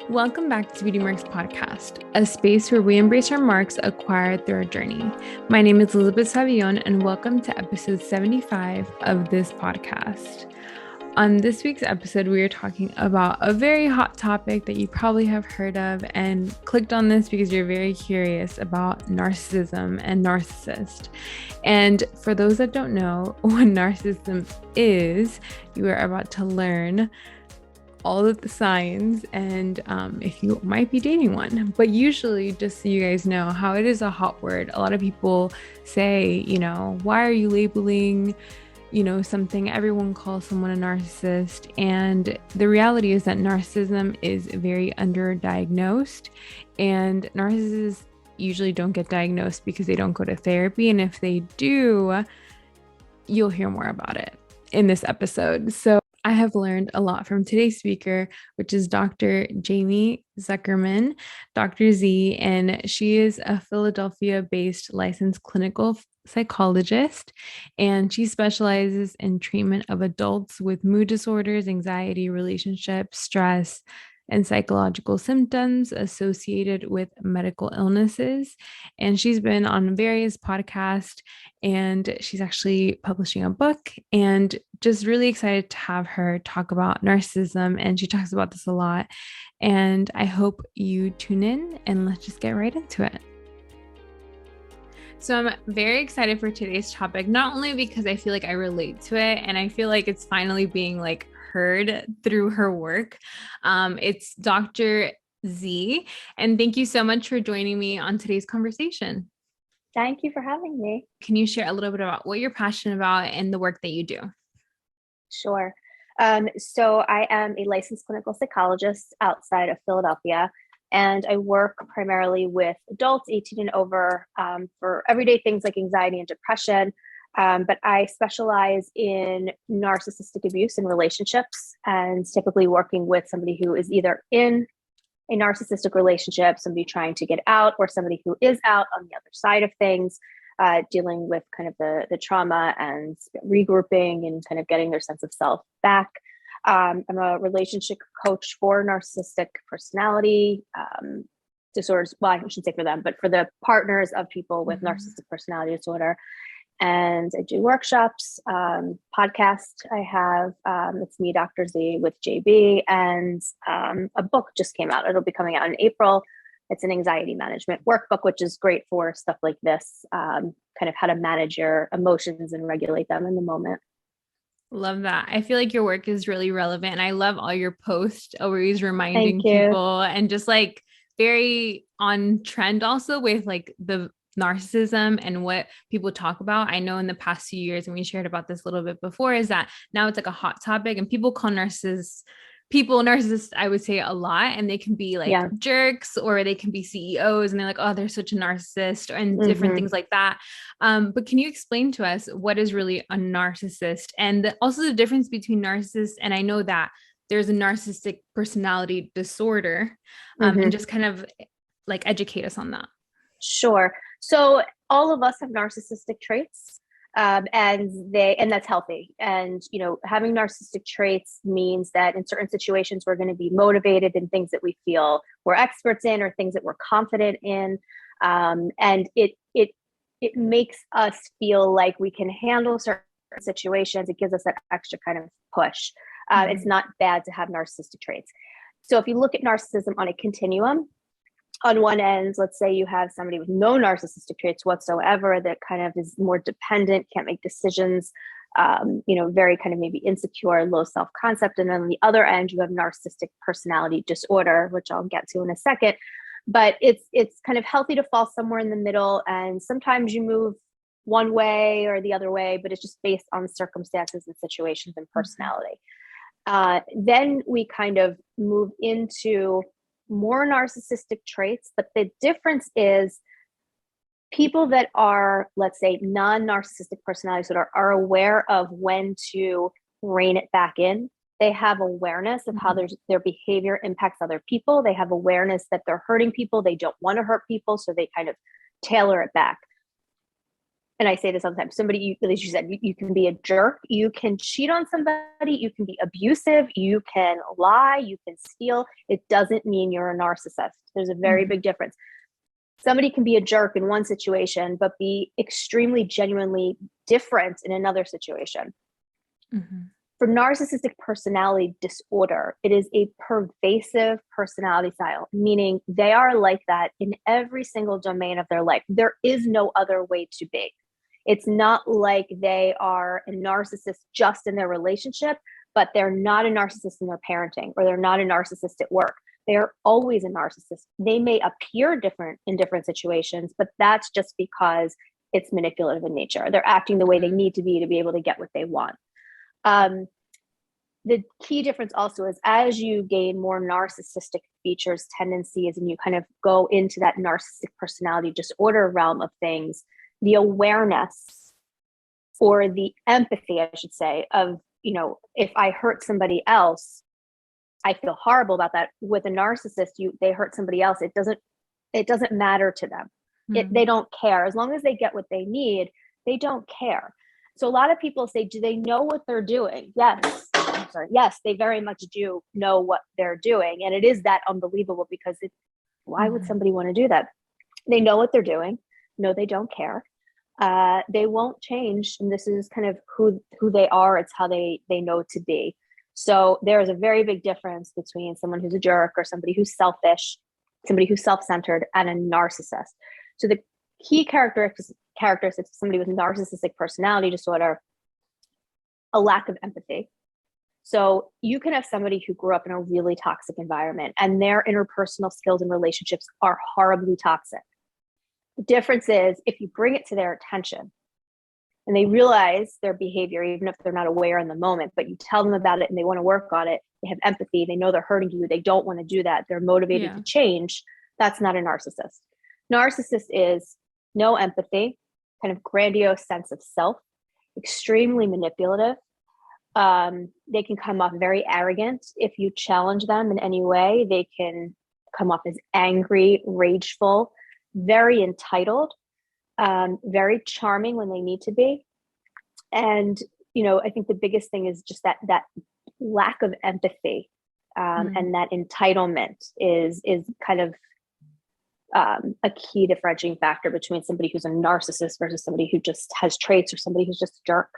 Welcome back to Beauty Marks Podcast, a space where we embrace our marks acquired through our journey. My name is Elizabeth Savillon, and welcome to episode 75 of this podcast. On this week's episode, we are talking about a very hot topic that you probably have heard of and clicked on this because you're very curious about narcissism and narcissist. And for those that don't know what narcissism is, you are about to learn all of the signs and if you might be dating one. But usually, just so you guys know how it is a hot word, a lot of people say, why are you labeling, something? Everyone calls someone a narcissist. And the reality is that narcissism is very underdiagnosed, and narcissists usually don't get diagnosed because they don't go to therapy. And if they do, you'll hear more about it in this episode. So I have learned a lot from today's speaker, which is Dr. Jamie Zuckerman, Dr. Z, and she is a Philadelphia-based licensed clinical psychologist, and she specializes in treatment of adults with mood disorders, anxiety, relationships, stress, and psychological symptoms associated with medical illnesses. And she's been on various podcasts, and she's actually publishing a book, and just really excited to have her talk about narcissism. And she talks about this a lot. And I hope you tune in, and let's just get right into it. So I'm very excited for today's topic, not only because I feel like I relate to it and I feel like it's finally being heard through her work. It's Dr. Z, and thank you so much for joining me on today's conversation. Thank you for having me. Can you share a little bit about what you're passionate about and the work that you do? Sure. So I am a licensed clinical psychologist outside of Philadelphia, and I work primarily with adults 18 and over for everyday things like anxiety and depression. But I specialize in narcissistic abuse in relationships, and typically working with somebody who is either in a narcissistic relationship, somebody trying to get out, or somebody who is out on the other side of things, dealing with kind of the trauma and regrouping and kind of getting their sense of self back. I'm a relationship coach for narcissistic personality disorders. Well, I shouldn't say for them, but for the partners of people with narcissistic personality disorder. And I do workshops, podcast. I have, it's me, Dr. Z with JB, and a book just came out. It'll be coming out in April. It's an anxiety management workbook, which is great for stuff like this, kind of how to manage your emotions and regulate them in the moment. Love that. I feel like your work is really relevant, and I love all your posts, always reminding people, and just very on trend also with the narcissism and what people talk about. I know in the past few years, and we shared about this a little bit before, is that now it's a hot topic, and people call narcissists, I would say a lot, and they can be jerks, or they can be CEOs, and they're oh, they're such a narcissist, and different things like that. But can you explain to us what is really a narcissist, and also the difference between narcissists, and I know that there's a narcissistic personality disorder, and just kind of educate us on that. Sure. So all of us have narcissistic traits, and that's healthy. And, having narcissistic traits means that in certain situations, we're going to be motivated in things that we feel we're experts in, or things that we're confident in. And it makes us feel like we can handle certain situations. It gives us that extra kind of push. It's not bad to have narcissistic traits. So if you look at narcissism on a continuum, on one end, let's say you have somebody with no narcissistic traits whatsoever that kind of is more dependent, can't make decisions, very kind of maybe insecure, low self-concept. And then on the other end, you have narcissistic personality disorder, which I'll get to in a second. But it's kind of healthy to fall somewhere in the middle. And sometimes you move one way or the other way, but it's just based on circumstances and situations and personality. Then we kind of move into more narcissistic traits, but the difference is people that are, let's say, non-narcissistic personalities that are aware of when to rein it back in. They have awareness of how their behavior impacts other people. They have awareness that they're hurting people. They don't want to hurt people, so they kind of tailor it back. and I say this all the time, somebody, as you said, you can be a jerk, you can cheat on somebody, you can be abusive, you can lie, you can steal. It doesn't mean you're a narcissist. There's a very big difference. Somebody can be a jerk in one situation, but be extremely genuinely different in another situation. For narcissistic personality disorder, it is a pervasive personality style, meaning they are like that in every single domain of their life. There is no other way to be. It's not like they are a narcissist just in their relationship, but they're not a narcissist in their parenting, or they're not a narcissist at work. They are always a narcissist. They may appear different in different situations, but that's just because it's manipulative in nature. They're acting the way they need to be able to get what they want. The key difference also is, as you gain more narcissistic features, tendencies, and you kind of go into that narcissistic personality disorder realm of things, the awareness or the empathy, I should say, of, if I hurt somebody else, I feel horrible about that. With a narcissist, they hurt somebody else. It doesn't matter to them. They don't care. As long as they get what they need, they don't care. So a lot of people say, do they know what they're doing? Yes. Yes, they very much do know what they're doing. And it is that unbelievable, because why would somebody want to do that? They know what they're doing. No, they don't care. They won't change. And this is kind of who they are. It's how they know to be. So there is a very big difference between someone who's a jerk, or somebody who's selfish, somebody who's self-centered, and a narcissist. So the key characteristics of somebody with narcissistic personality disorder: a lack of empathy. So you can have somebody who grew up in a really toxic environment, and their interpersonal skills and relationships are horribly toxic. The difference is, if you bring it to their attention and they realize their behavior, even if they're not aware in the moment, but you tell them about it and they want to work on it, they have empathy, they know they're hurting you, they don't want to do that, they're motivated to change, that's not a narcissist. Narcissist is no empathy, kind of grandiose sense of self, extremely manipulative. They can come off very arrogant. If you challenge them in any way, they can come off as angry, rageful, very entitled, very charming when they need to be. And, I think the biggest thing is just that lack of empathy, and that entitlement is kind of a key differentiating factor between somebody who's a narcissist versus somebody who just has traits, or somebody who's just a jerk.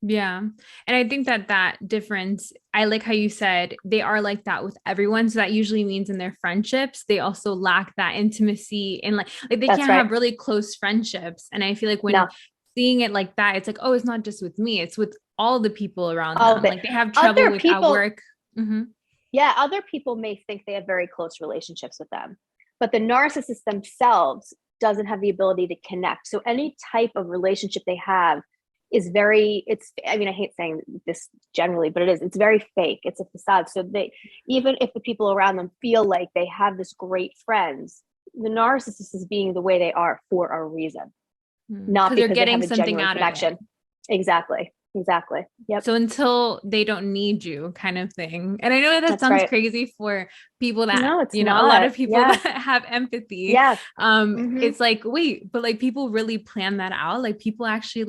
Yeah. And I think that difference, I like how you said they are like that with everyone. So that usually means in their friendships, they also lack that intimacy, and like they can't have really close friendships. And I feel like when seeing it like that, it's like, oh, it's not just with me, it's with all the people around them. Like they have trouble with at work. Yeah. Other people may think they have very close relationships with them, but the narcissist themselves doesn't have the ability to connect. So any type of relationship they have is I hate saying this generally, but it's very fake. It's a facade. So even if the people around them feel like they have this great friends, the narcissist is being the way they are for a reason, not because they're getting something out of it. Exactly. Yep. So until they don't need you, kind of thing. And I know that sounds crazy for people that, a lot of people that have empathy. Yeah. It's like, wait, but like people really plan that out. Like people actually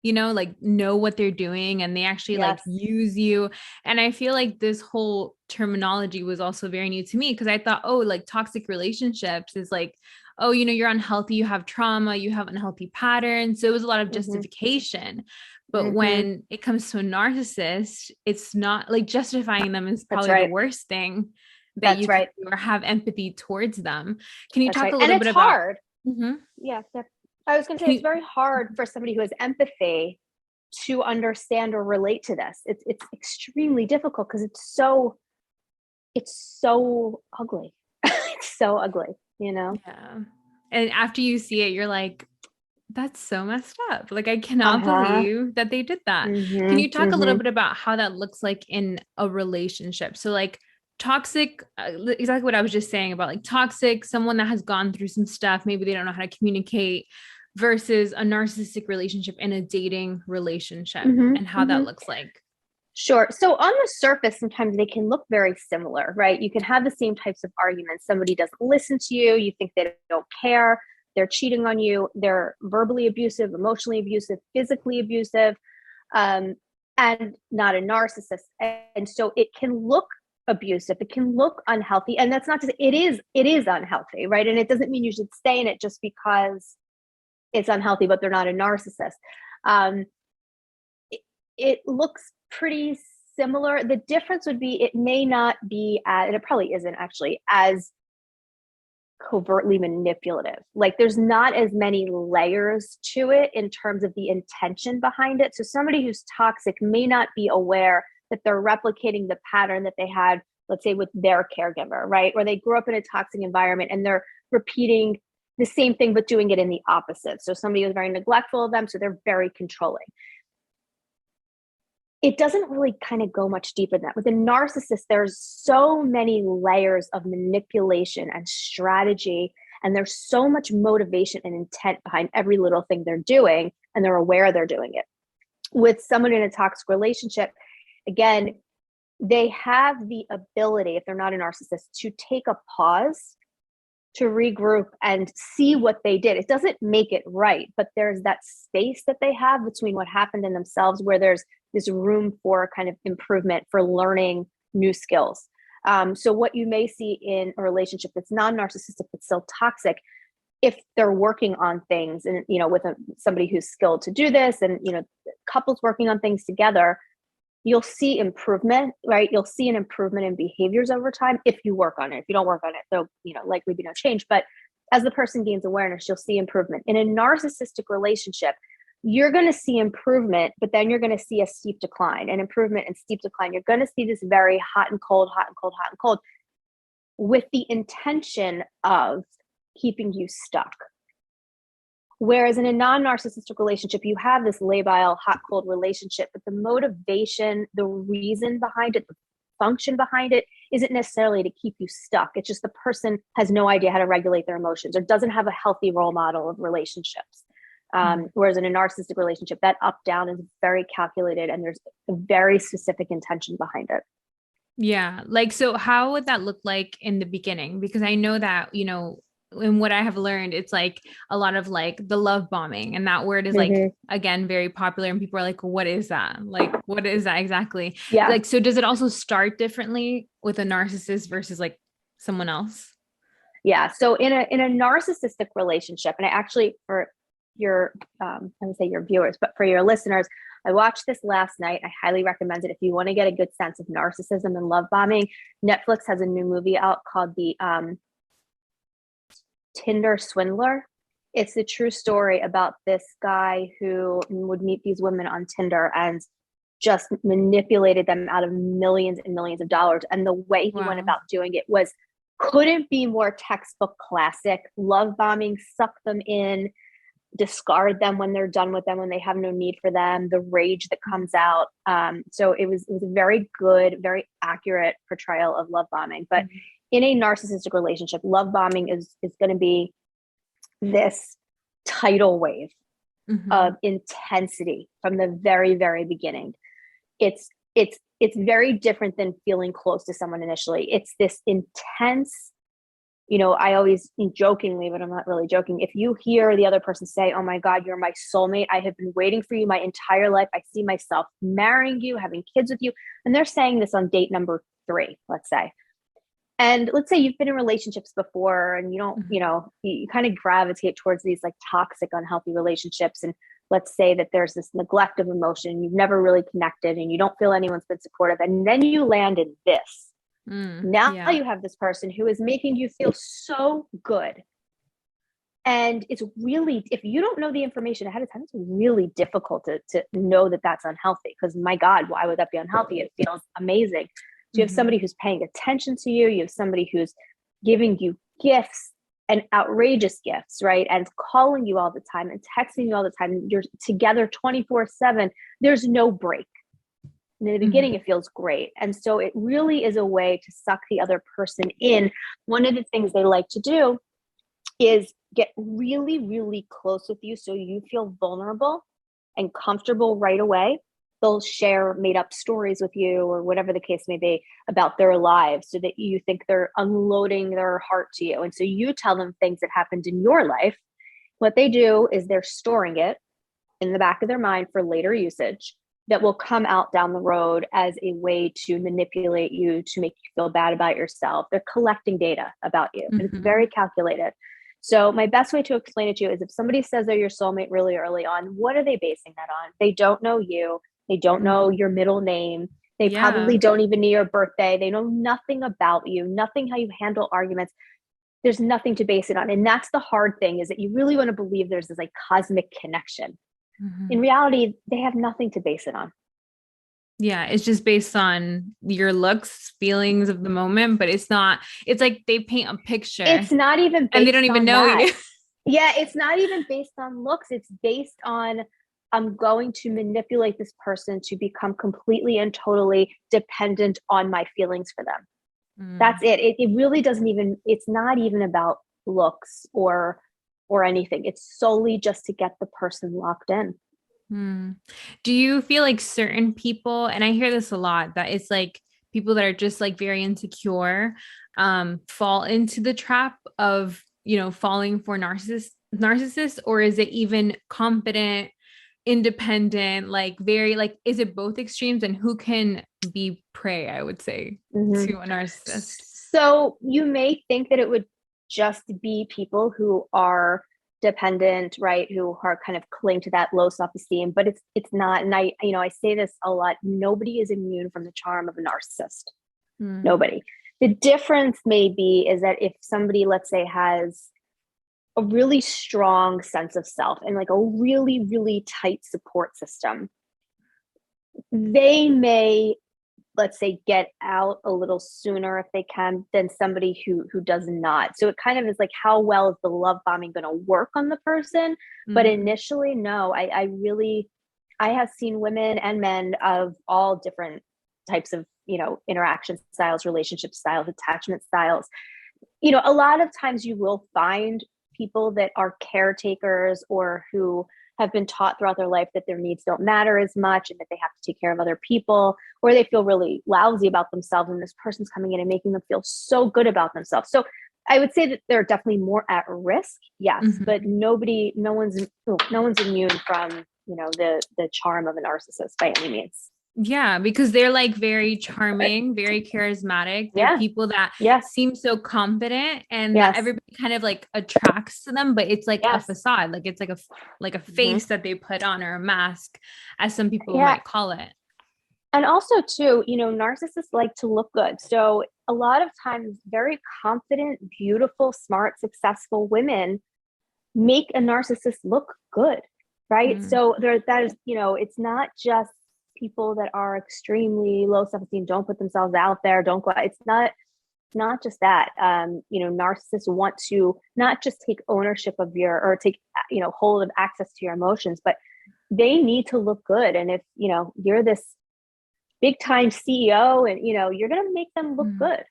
know what they're doing, and they actually like use you. And I feel like this whole terminology was also very new to me, because I thought, oh, like toxic relationships is like, oh, you're unhealthy, you have trauma, you have unhealthy patterns. So it was a lot of justification. But when it comes to a narcissist, it's not like justifying them is probably the worst thing that you can do, or have empathy towards them. Can you talk a little bit about? Hard. Yeah. I was going to say, it's very hard for somebody who has empathy to understand or relate to this. It's extremely difficult, because it's so ugly. It's so ugly, Yeah. And after you see it, you're like, that's so messed up. Like, I cannot believe that they did that. Can you talk a little bit about how that looks like in a relationship? So like toxic, exactly what I was just saying about like toxic, someone that has gone through some stuff, maybe they don't know how to communicate, versus a narcissistic relationship in a dating relationship, and how that looks like. Sure. So on the surface, sometimes they can look very similar, right? You can have the same types of arguments. Somebody doesn't listen to you. You think they don't care. they're cheating on you, they're verbally abusive, emotionally abusive, physically abusive, and not a narcissist. And so it can look abusive, it can look unhealthy. And that's not to say it is unhealthy, right? And it doesn't mean you should stay in it just because it's unhealthy, but they're not a narcissist. It looks pretty similar. The difference would be it may not be and it probably isn't actually as covertly manipulative. Like there's not as many layers to it in terms of the intention behind it. So somebody who's toxic may not be aware that they're replicating the pattern that they had, let's say, with their caregiver, right? Or they grew up in a toxic environment and they're repeating the same thing, but doing it in the opposite. So somebody was very neglectful of them, so they're very controlling. It doesn't really kind of go much deeper than that. With a narcissist, there's so many layers of manipulation and strategy, and there's so much motivation and intent behind every little thing they're doing, and they're aware they're doing it. With someone in a toxic relationship, again, they have the ability, if they're not a narcissist, to take a pause, to regroup and see what they did. It doesn't make it right, but there's that space that they have between what happened in themselves where there's this room for kind of improvement, for learning new skills. So what you may see in a relationship that's non-narcissistic but still toxic, if they're working on things and, with somebody who's skilled to do this and, couples working on things together, you'll see improvement, right? You'll see an improvement in behaviors over time if you work on it. If you don't work on it, there'll, likely be no change. But as the person gains awareness, you'll see improvement. In a narcissistic relationship, you're going to see improvement, but then you're going to see a steep decline, and improvement and steep decline. You're going to see this very hot and cold, hot and cold, hot and cold, with the intention of keeping you stuck. Whereas in a non-narcissistic relationship, you have this labile, hot-cold relationship, but the motivation, the reason behind it, the function behind it isn't necessarily to keep you stuck. It's just the person has no idea how to regulate their emotions or doesn't have a healthy role model of relationships. Whereas in a narcissistic relationship, that up-down is very calculated and there's a very specific intention behind it. Yeah. So how would that look like in the beginning? Because I know that, and what I have learned, it's like a lot of the love bombing, and that word is again, very popular, and people are like, what is that? What is that exactly? Yeah. So does it also start differently with a narcissist versus someone else? Yeah. So in a narcissistic relationship, and I actually, for your, I would say your viewers, but for your listeners, I watched this last night. I highly recommend it. If you want to get a good sense of narcissism and love bombing, Netflix has a new movie out called the, Tinder Swindler. It's a true story about this guy who would meet these women on Tinder and just manipulated them out of millions and millions of dollars. And the way he went about doing it couldn't be more textbook classic. Love bombing, suck them in, discard them when they're done with them, when they have no need for them, the rage that comes out. So it was a very good, very accurate portrayal of love bombing. But in a narcissistic relationship, love bombing is going to be this tidal wave of intensity from the very, very beginning. It's very different than feeling close to someone initially. It's this intense, I always jokingly, but I'm not really joking. If you hear the other person say, "Oh my God, you're my soulmate. I have been waiting for you my entire life. I see myself marrying you, having kids with you." And they're saying this on date number 3, let's say. And let's say you've been in relationships before and you don't, you kind of gravitate towards these toxic, unhealthy relationships. And let's say that there's this neglect of emotion. You've never really connected and you don't feel anyone's been supportive. And then you land in this. Now you have this person who is making you feel so good. And it's really, if you don't know the information ahead of time, it's really difficult to know that that's unhealthy, because my God, why would that be unhealthy? It feels amazing. So you have somebody who's paying attention to you. You have somebody who's giving you gifts and outrageous gifts, right? And calling you all the time and texting you all the time. You're together 24/7. There's no break. And in the beginning, it feels great. And so it really is a way to suck the other person in. One of the things they like to do is get really, really close with you so you feel vulnerable and comfortable right away. They'll share made up stories with you or whatever the case may be about their lives so that you think they're unloading their heart to you. And so you tell them things that happened in your life What they do is they're storing it in the back of their mind for later usage that will come out down the road as a way to manipulate you, to make you feel bad about yourself. They're collecting data about you, and it's very calculated. So my best way to explain it to you is, if somebody says they're your soulmate really early on, what are they basing that on? They don't know you. They don't know your middle name. They probably don't even know your birthday. They know nothing about you, nothing how you handle arguments. There's nothing to base it on. And that's the hard thing, is that you really want to believe there's this like cosmic connection. In reality, they have nothing to base it on. Yeah, it's just based on your looks, feelings of the moment, but it's like they paint a picture. It's not even based and they don't even know you. Yeah, it's not even based on looks. It's based on, I'm going to manipulate this person to become completely and totally dependent on my feelings for them. That's it. It really doesn't even, it's not even about looks or anything. It's solely just to get the person locked in. Do you feel like certain people, and I hear this a lot, that it's like people that are just like very insecure, fall into the trap of, falling for narcissists, or is it even confident, independent, like very, like, is it both extremes, and who can be prey, I would say, to a narcissist? So you may think that it would just be people who are dependent, right? Who are kind of cling to that low self-esteem, but it's not. And I say this a lot. Nobody is immune from the charm of a narcissist. Nobody. The difference may be is that if somebody, let's say, has a really strong sense of self and like a really, really tight support system, they may, let's say, get out a little sooner if they can than somebody who does not. So it kind of is like, how well is the love bombing going to work on the person? But initially, no. I have seen women and men of all different types of, interaction styles, relationship styles, attachment styles. A lot of times you will find people that are caretakers or who have been taught throughout their life that their needs don't matter as much and that they have to take care of other people, or they feel really lousy about themselves, and this person's coming in and making them feel so good about themselves. So I would say that they're definitely more at risk, yes, but no one's immune from, the charm of a narcissist by any means. Yeah, because they're like very charming, very charismatic. They're people that seem so confident, and that everybody kind of like attracts to them, but it's like a facade, like it's like a face that they put on, or a mask, as some people might call it. And also too, narcissists like to look good. So a lot of times very confident, beautiful, smart, successful women make a narcissist look good, right? So that is, it's not just people that are extremely low self-esteem, don't put themselves out there, don't go. It's not just that. Narcissists want to not just take ownership of take hold of access to your emotions, but they need to look good. And if you're this big time CEO, and you're gonna make them look good.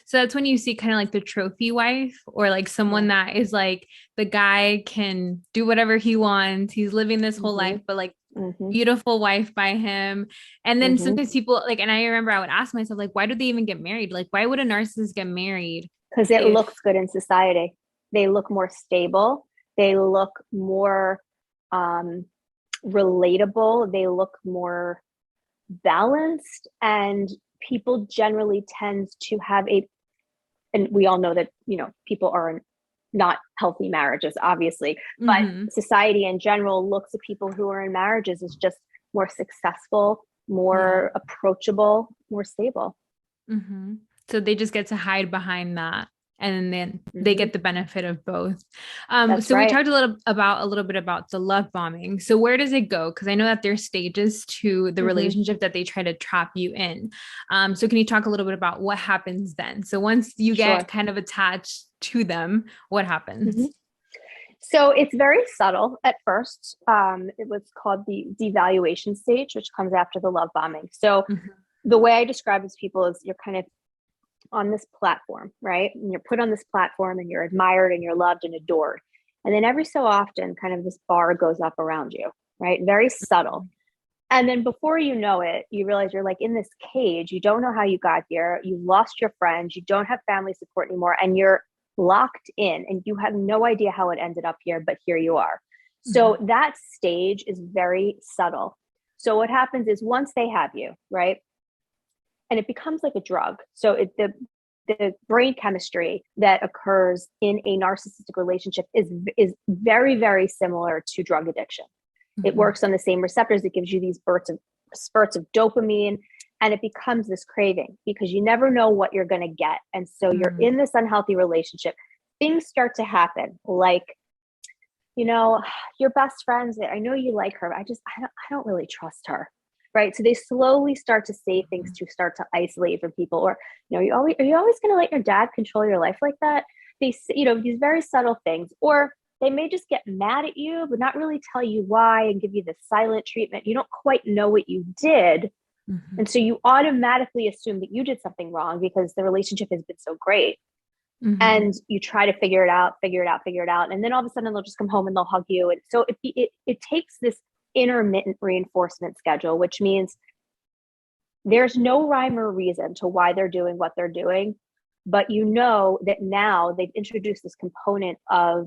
So that's when you see kind of like the trophy wife, or like someone that is like, the guy can do whatever he wants, he's living this whole life, but like beautiful wife by him. And then sometimes people like, and I remember I would ask myself, like, why do they even get married? Like, why would a narcissist get married? Because it looks good in society. They look more stable. They look more relatable. They look more balanced, and people generally tend to have and we all know that people are in not healthy marriages, obviously, but society in general looks at people who are in marriages as just more successful, more approachable, more stable. So they just get to hide behind that, and then they get the benefit of both. So we talked a little bit about the love bombing. So where does it go? Because I know that there's stages to the relationship that they try to trap you in. So can you talk a little bit about what happens then? So once you get kind of attached to them, what happens? So it's very subtle at first. It was called the devaluation stage, which comes after the love bombing. So the way I describe it to people is, you're kind of on this platform, right? And you're put on this platform, and you're admired, and you're loved and adored. And then every so often, kind of this bar goes up around you, right? Very subtle. And then before you know it, you realize you're like in this cage. You don't know how you got here. You lost your friends. You don't have family support anymore. And you're locked in, and you have no idea how it ended up here, but here you are. So that stage is very subtle. So what happens is once they have you, right? And it becomes like a drug. So the brain chemistry that occurs in a narcissistic relationship is very, very similar to drug addiction. It works on the same receptors. It gives you these spurts of dopamine, and it becomes this craving because you never know what you're going to get. And so you're in this unhealthy relationship. Things start to happen, like, your best friends, I know you like her, I don't really trust her. Right. So they slowly start to say things to start to isolate from people. Or, are you always going to let your dad control your life like that? These very subtle things. Or they may just get mad at you, but not really tell you why and give you the silent treatment. You don't quite know what you did. And so you automatically assume that you did something wrong because the relationship has been so great. And you try to figure it out. And then all of a sudden they'll just come home and they'll hug you. And so it takes this intermittent reinforcement schedule, which means there's no rhyme or reason to why they're doing what they're doing, but you know that now they've introduced this component of,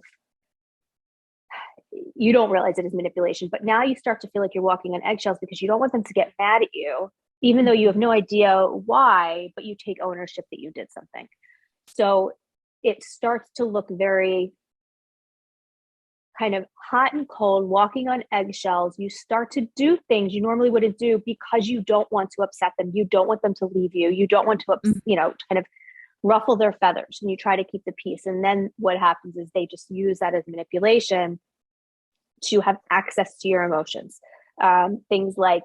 you don't realize it is manipulation, but now you start to feel like you're walking on eggshells because you don't want them to get mad at you, even though you have no idea why, but you take ownership that you did something. So it starts to look very kind of hot and cold, walking on eggshells. You start to do things you normally wouldn't do because you don't want to upset them. You don't want them to leave you. You don't want to, kind of ruffle their feathers, and you try to keep the peace. And then what happens is they just use that as manipulation to have access to your emotions. Things like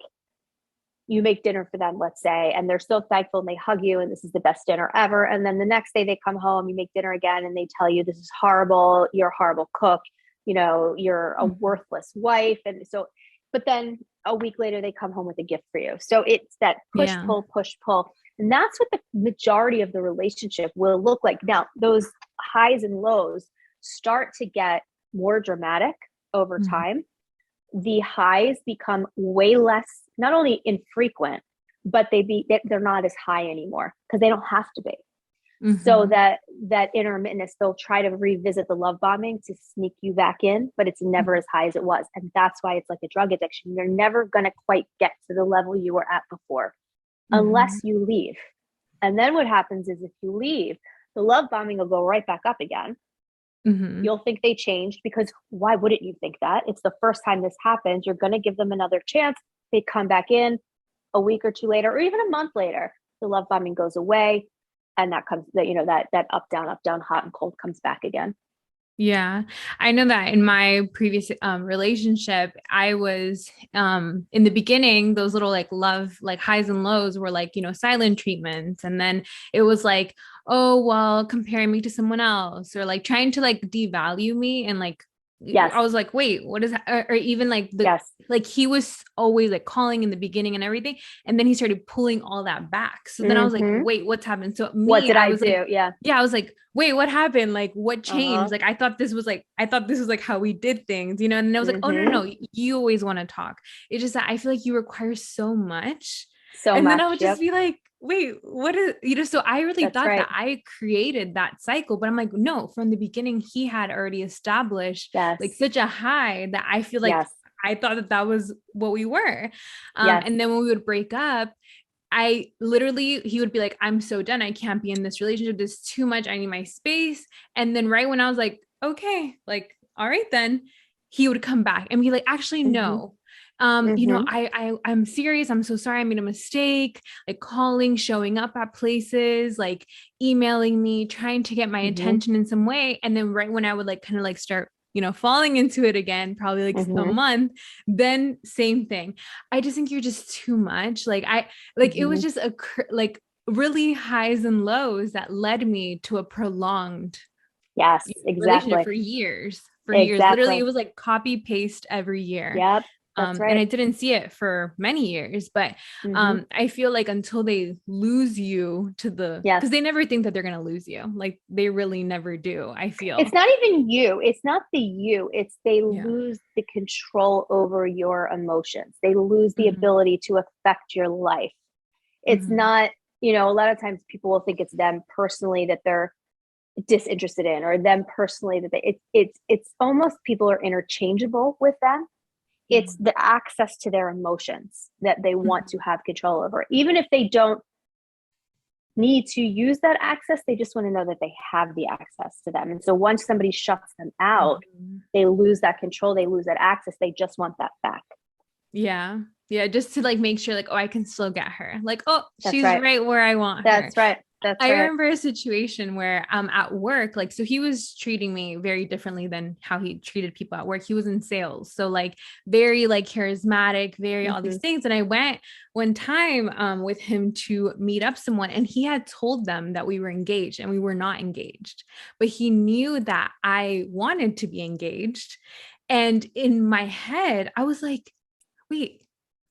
you make dinner for them, let's say, and they're so thankful and they hug you and this is the best dinner ever. And then the next day they come home, you make dinner again and they tell you this is horrible. You're a horrible cook. You're a worthless wife. And so, but then a week later they come home with a gift for you. So it's that push, pull. And that's what the majority of the relationship will look like. Now, those highs and lows start to get more dramatic over time. The highs become way less, not only infrequent, but they're not as high anymore because they don't have to be. So that intermittentness, they'll try to revisit the love bombing to sneak you back in, but it's never as high as it was. And that's why it's like a drug addiction. You're never going to quite get to the level you were at before unless you leave. And then what happens is if you leave, the love bombing will go right back up again. You'll think they changed because why wouldn't you think that? It's the first time this happens. You're going to give them another chance. They come back in a week or two later, or even a month later, the love bombing goes away. And that comes that up, down, hot and cold comes back again. Yeah. I know that in my previous relationship, I was in the beginning, those little like love, like highs and lows were like, silent treatments. And then it was like, oh, well, comparing me to someone else or like trying to like devalue me. And like, I was like, wait, what is that? Or even like like he was always like calling in the beginning and everything. And then he started pulling all that back. So then I was like, wait, what's happened? So what did I do? Like, I was like, wait, what happened? Like what changed? Like, I thought this was like how we did things, and then I was like, oh, no, you always want to talk. It's just that I feel like you require so much. Then I would just be like, wait, what is, so I really thought that I created that cycle, but I'm like, no, from the beginning, he had already established like such a high that I feel like I thought that was what we were. And then when we would break up, he would be like, I'm so done. I can't be in this relationship. There's too much. I need my space. And then right when I was like, okay, like, all right, then he would come back and be like, actually, no. I'm serious. I'm so sorry. I made a mistake, like calling, showing up at places, like emailing me, trying to get my attention in some way. And then right when I would like kind of like start, falling into it again, probably like a month, then same thing. I just think you're just too much. Like it was just like really highs and lows that led me to a prolonged relationship for years. Literally, it was like copy paste every year. That's right. And I didn't see it for many years, but I feel like until they lose you to because they never think that they're going to lose you. Like they really never do. I feel it's not even you. It's not it's they lose the control over your emotions. They lose the ability to affect your life. It's not, a lot of times people will think it's them personally that they're disinterested in, or them personally, that it's almost people are interchangeable with them. It's the access to their emotions that they want to have control over. Even if they don't need to use that access, they just want to know that they have the access to them. And so once somebody shuts them out, they lose that control, they lose that access. They just want that back. Yeah. Yeah. Just to like make sure like, oh, I can still get her. Like, oh, That's she's right where I want her. That's right. I remember a situation where at work, like, so he was treating me very differently than how he treated people at work. He was in sales. So like very like charismatic, very all these things. And I went one time with him to meet up someone, and he had told them that we were engaged, and we were not engaged, but he knew that I wanted to be engaged. And in my head, I was like, wait,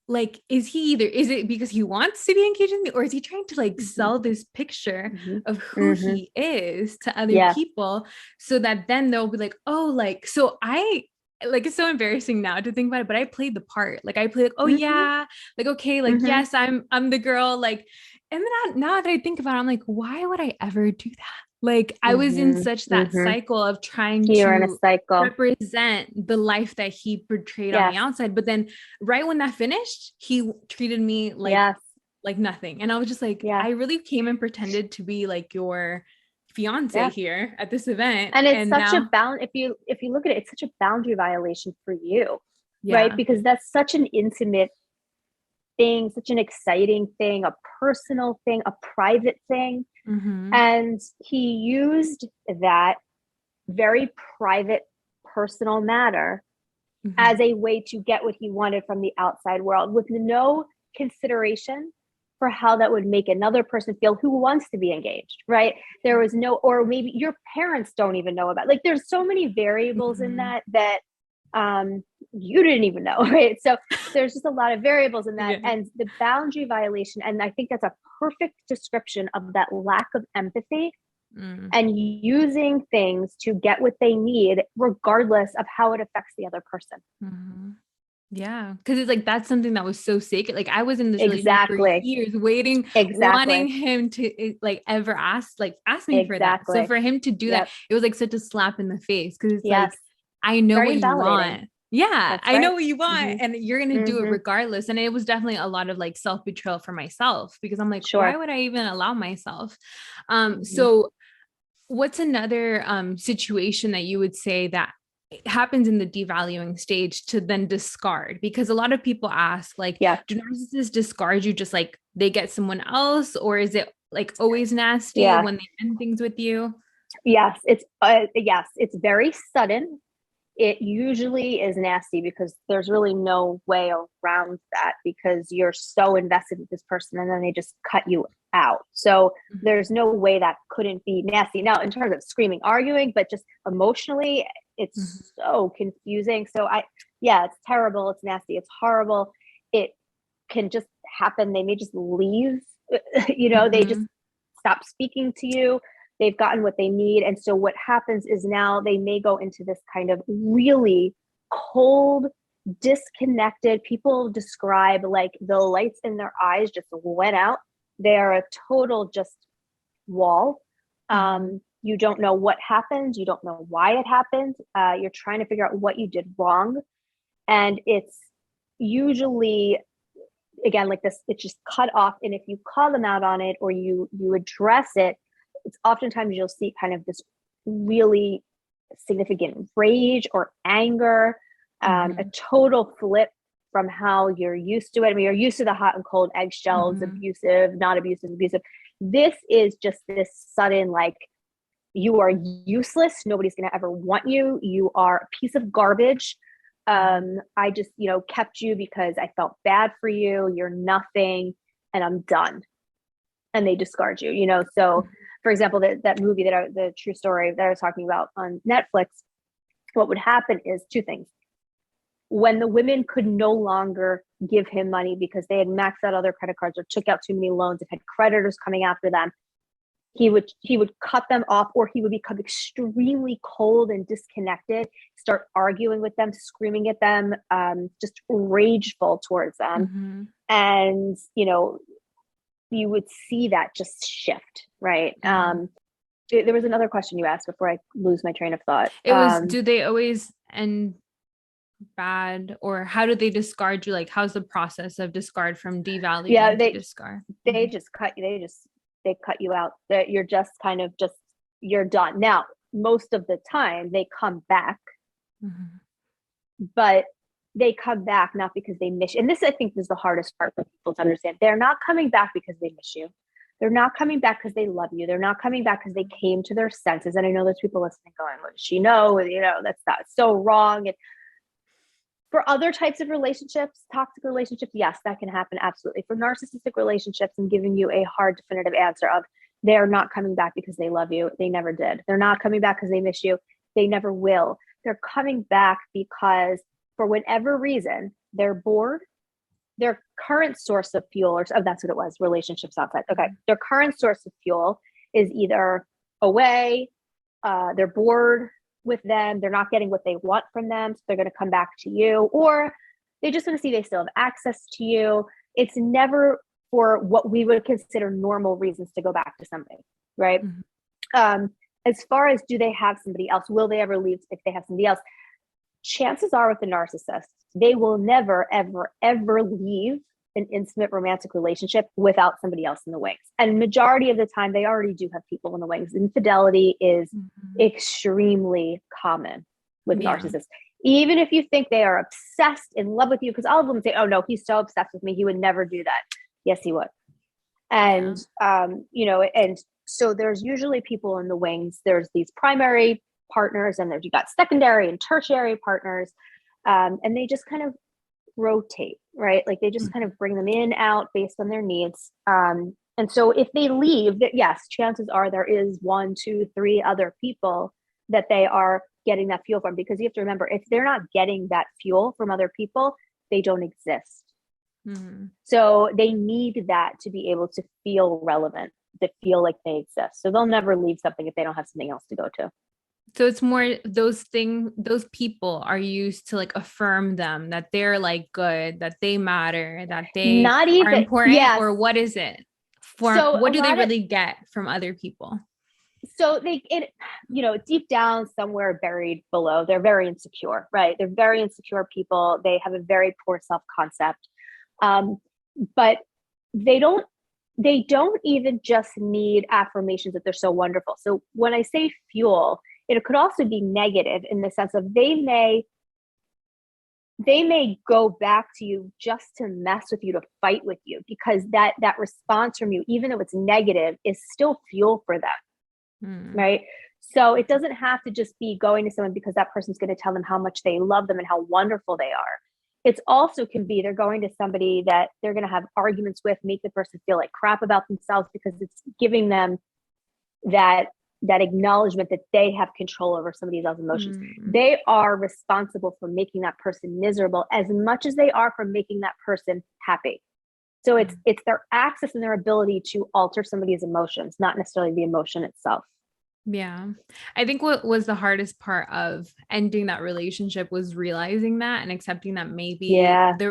like, is it because he wants to be engaged in me, or is he trying to like sell this picture of who he is to other people, so that then they'll be like, oh, like, so I like, it's so embarrassing now to think about it, but I played the part. Like I played like, oh yeah, like, okay, like, yes, I'm the girl, like, and then now that I think about it, I'm like, why would I ever do that? Like I was in such that cycle of trying to represent the life that he portrayed on the outside. But then right when that finished, he treated me like nothing. And I was just like, I really came and pretended to be like your fiance here at this event. And it's such a if you look at it, it's such a boundary violation for you, right? Because that's such an intimate thing, such an exciting thing, a personal thing, a private thing. And he used that very private, personal matter as a way to get what he wanted from the outside world, with no consideration for how that would make another person feel who wants to be engaged, right? There was no, or maybe your parents don't even know about, like, there's so many variables in that you didn't even know, right? So there's just a lot of variables in that. And the boundary violation, and I think that's a perfect description of that lack of empathy and using things to get what they need, regardless of how it affects the other person. Yeah, because it's like, that's something that was so sacred. Like I was in this relationship for years waiting, wanting him to like ever ask me for that. So for him to do that, it was like such a slap in the face, because it's like, I know what you want. Yeah, I know what you want, and you're going to do it regardless. And it was definitely a lot of like self-betrayal for myself, because I'm like, why would I even allow myself? So what's another situation that you would say that happens in the devaluing stage to then discard? Because a lot of people ask, like, do narcissists discard you just like they get someone else, or is it like always nasty when they end things with you? Yes, it's very sudden. It usually is nasty because there's really no way around that, because you're so invested with this person and then they just cut you out. So there's no way that couldn't be nasty. Now, in terms of screaming, arguing, but just emotionally, it's so confusing. So it's terrible. It's nasty. It's horrible. It can just happen. They may just leave, they just stop speaking to you. They've gotten what they need. And so what happens is now they may go into this kind of really cold, disconnected, people describe like the lights in their eyes just went out. They are a total just wall. You don't know what happened. You don't know why it happened. You're trying to figure out what you did wrong. And it's usually, again, like this, it's just cut off. And if you call them out on it, or you address it, it's oftentimes you'll see kind of this really significant rage or anger, a total flip from how you're used to it. I mean, you're used to the hot and cold, eggshells, abusive, not abusive, abusive. This is just this sudden, like, you are useless. Nobody's going to ever want you. You are a piece of garbage. I just, kept you because I felt bad for you. You're nothing, and I'm done. And they discard you, So for example, that movie the true story that I was talking about on Netflix, what would happen is two things. When the women could no longer give him money because they had maxed out other credit cards or took out too many loans and had creditors coming after them, he would cut them off, or he would become extremely cold and disconnected, start arguing with them, screaming at them, just rageful towards them. And, you would see that just shift, right? There was another question you asked before I lose my train of thought. It was, do they always end bad, or how do they discard you? Like, how's the process of discard from devaluing to discard? They just cut you. They cut you out. That you're just kind of you're done. Now, most of the time they come back, but they come back not because they miss you. And this, I think, is the hardest part for people to understand. They're not coming back because they miss you. They're not coming back because they love you. They're not coming back because they came to their senses. And I know there's people listening going, what does she know? That's so wrong. And for other types of relationships, toxic relationships, yes, that can happen. Absolutely. For narcissistic relationships, I'm giving you a hard, definitive answer of they're not coming back because they love you. They never did. They're not coming back because they miss you. They never will. They're coming back because for whatever reason, they're bored. Their current source of fuel, that's what it was, relationships outside. Okay. Their current source of fuel is either away, they're bored with them, they're not getting what they want from them, so they're going to come back to you, or they just want to see they still have access to you. It's never for what we would consider normal reasons to go back to somebody, right? As far as do they have somebody else, will they ever leave if they have somebody else? Chances are with the narcissist, they will never, ever, ever leave an intimate romantic relationship without somebody else in the wings. And majority of the time, they already do have people in the wings. Infidelity is extremely common with narcissists. Even if you think they are obsessed in love with you, because all of them say, oh no, he's so obsessed with me, he would never do that. Yes, he would. And, and so there's usually people in the wings. There's these primary partners, and you got secondary and tertiary partners. And they just kind of rotate, right? Like they just kind of bring them in, out based on their needs. And so if they leave, yes, chances are there is 1, 2, 3 other people that they are getting that fuel from, because you have to remember, if they're not getting that fuel from other people, they don't exist. So they need that to be able to feel relevant, to feel like they exist. So they'll never leave something if they don't have something else to go to. So it's more those people are used to like affirm them that they're like good, that they matter, that they are important, or what is it? What do they really get from other people? So deep down somewhere buried below, they're very insecure, right? They're very insecure people. They have a very poor self-concept. But they don't even just need affirmations that they're so wonderful. So when I say fuel, it could also be negative in the sense of they may go back to you just to mess with you, to fight with you, because that response from you, even though it's negative, is still fuel for them. Right? So it doesn't have to just be going to someone because that person's going to tell them how much they love them and how wonderful they are. It's also can be they're going to somebody that they're going to have arguments with, make the person feel like crap about themselves, because it's giving them that acknowledgement that they have control over somebody else's emotions. They are responsible for making that person miserable as much as they are for making that person happy. So it's their access and their ability to alter somebody's emotions, not necessarily the emotion itself. Yeah. I think what was the hardest part of ending that relationship was realizing that and accepting that maybe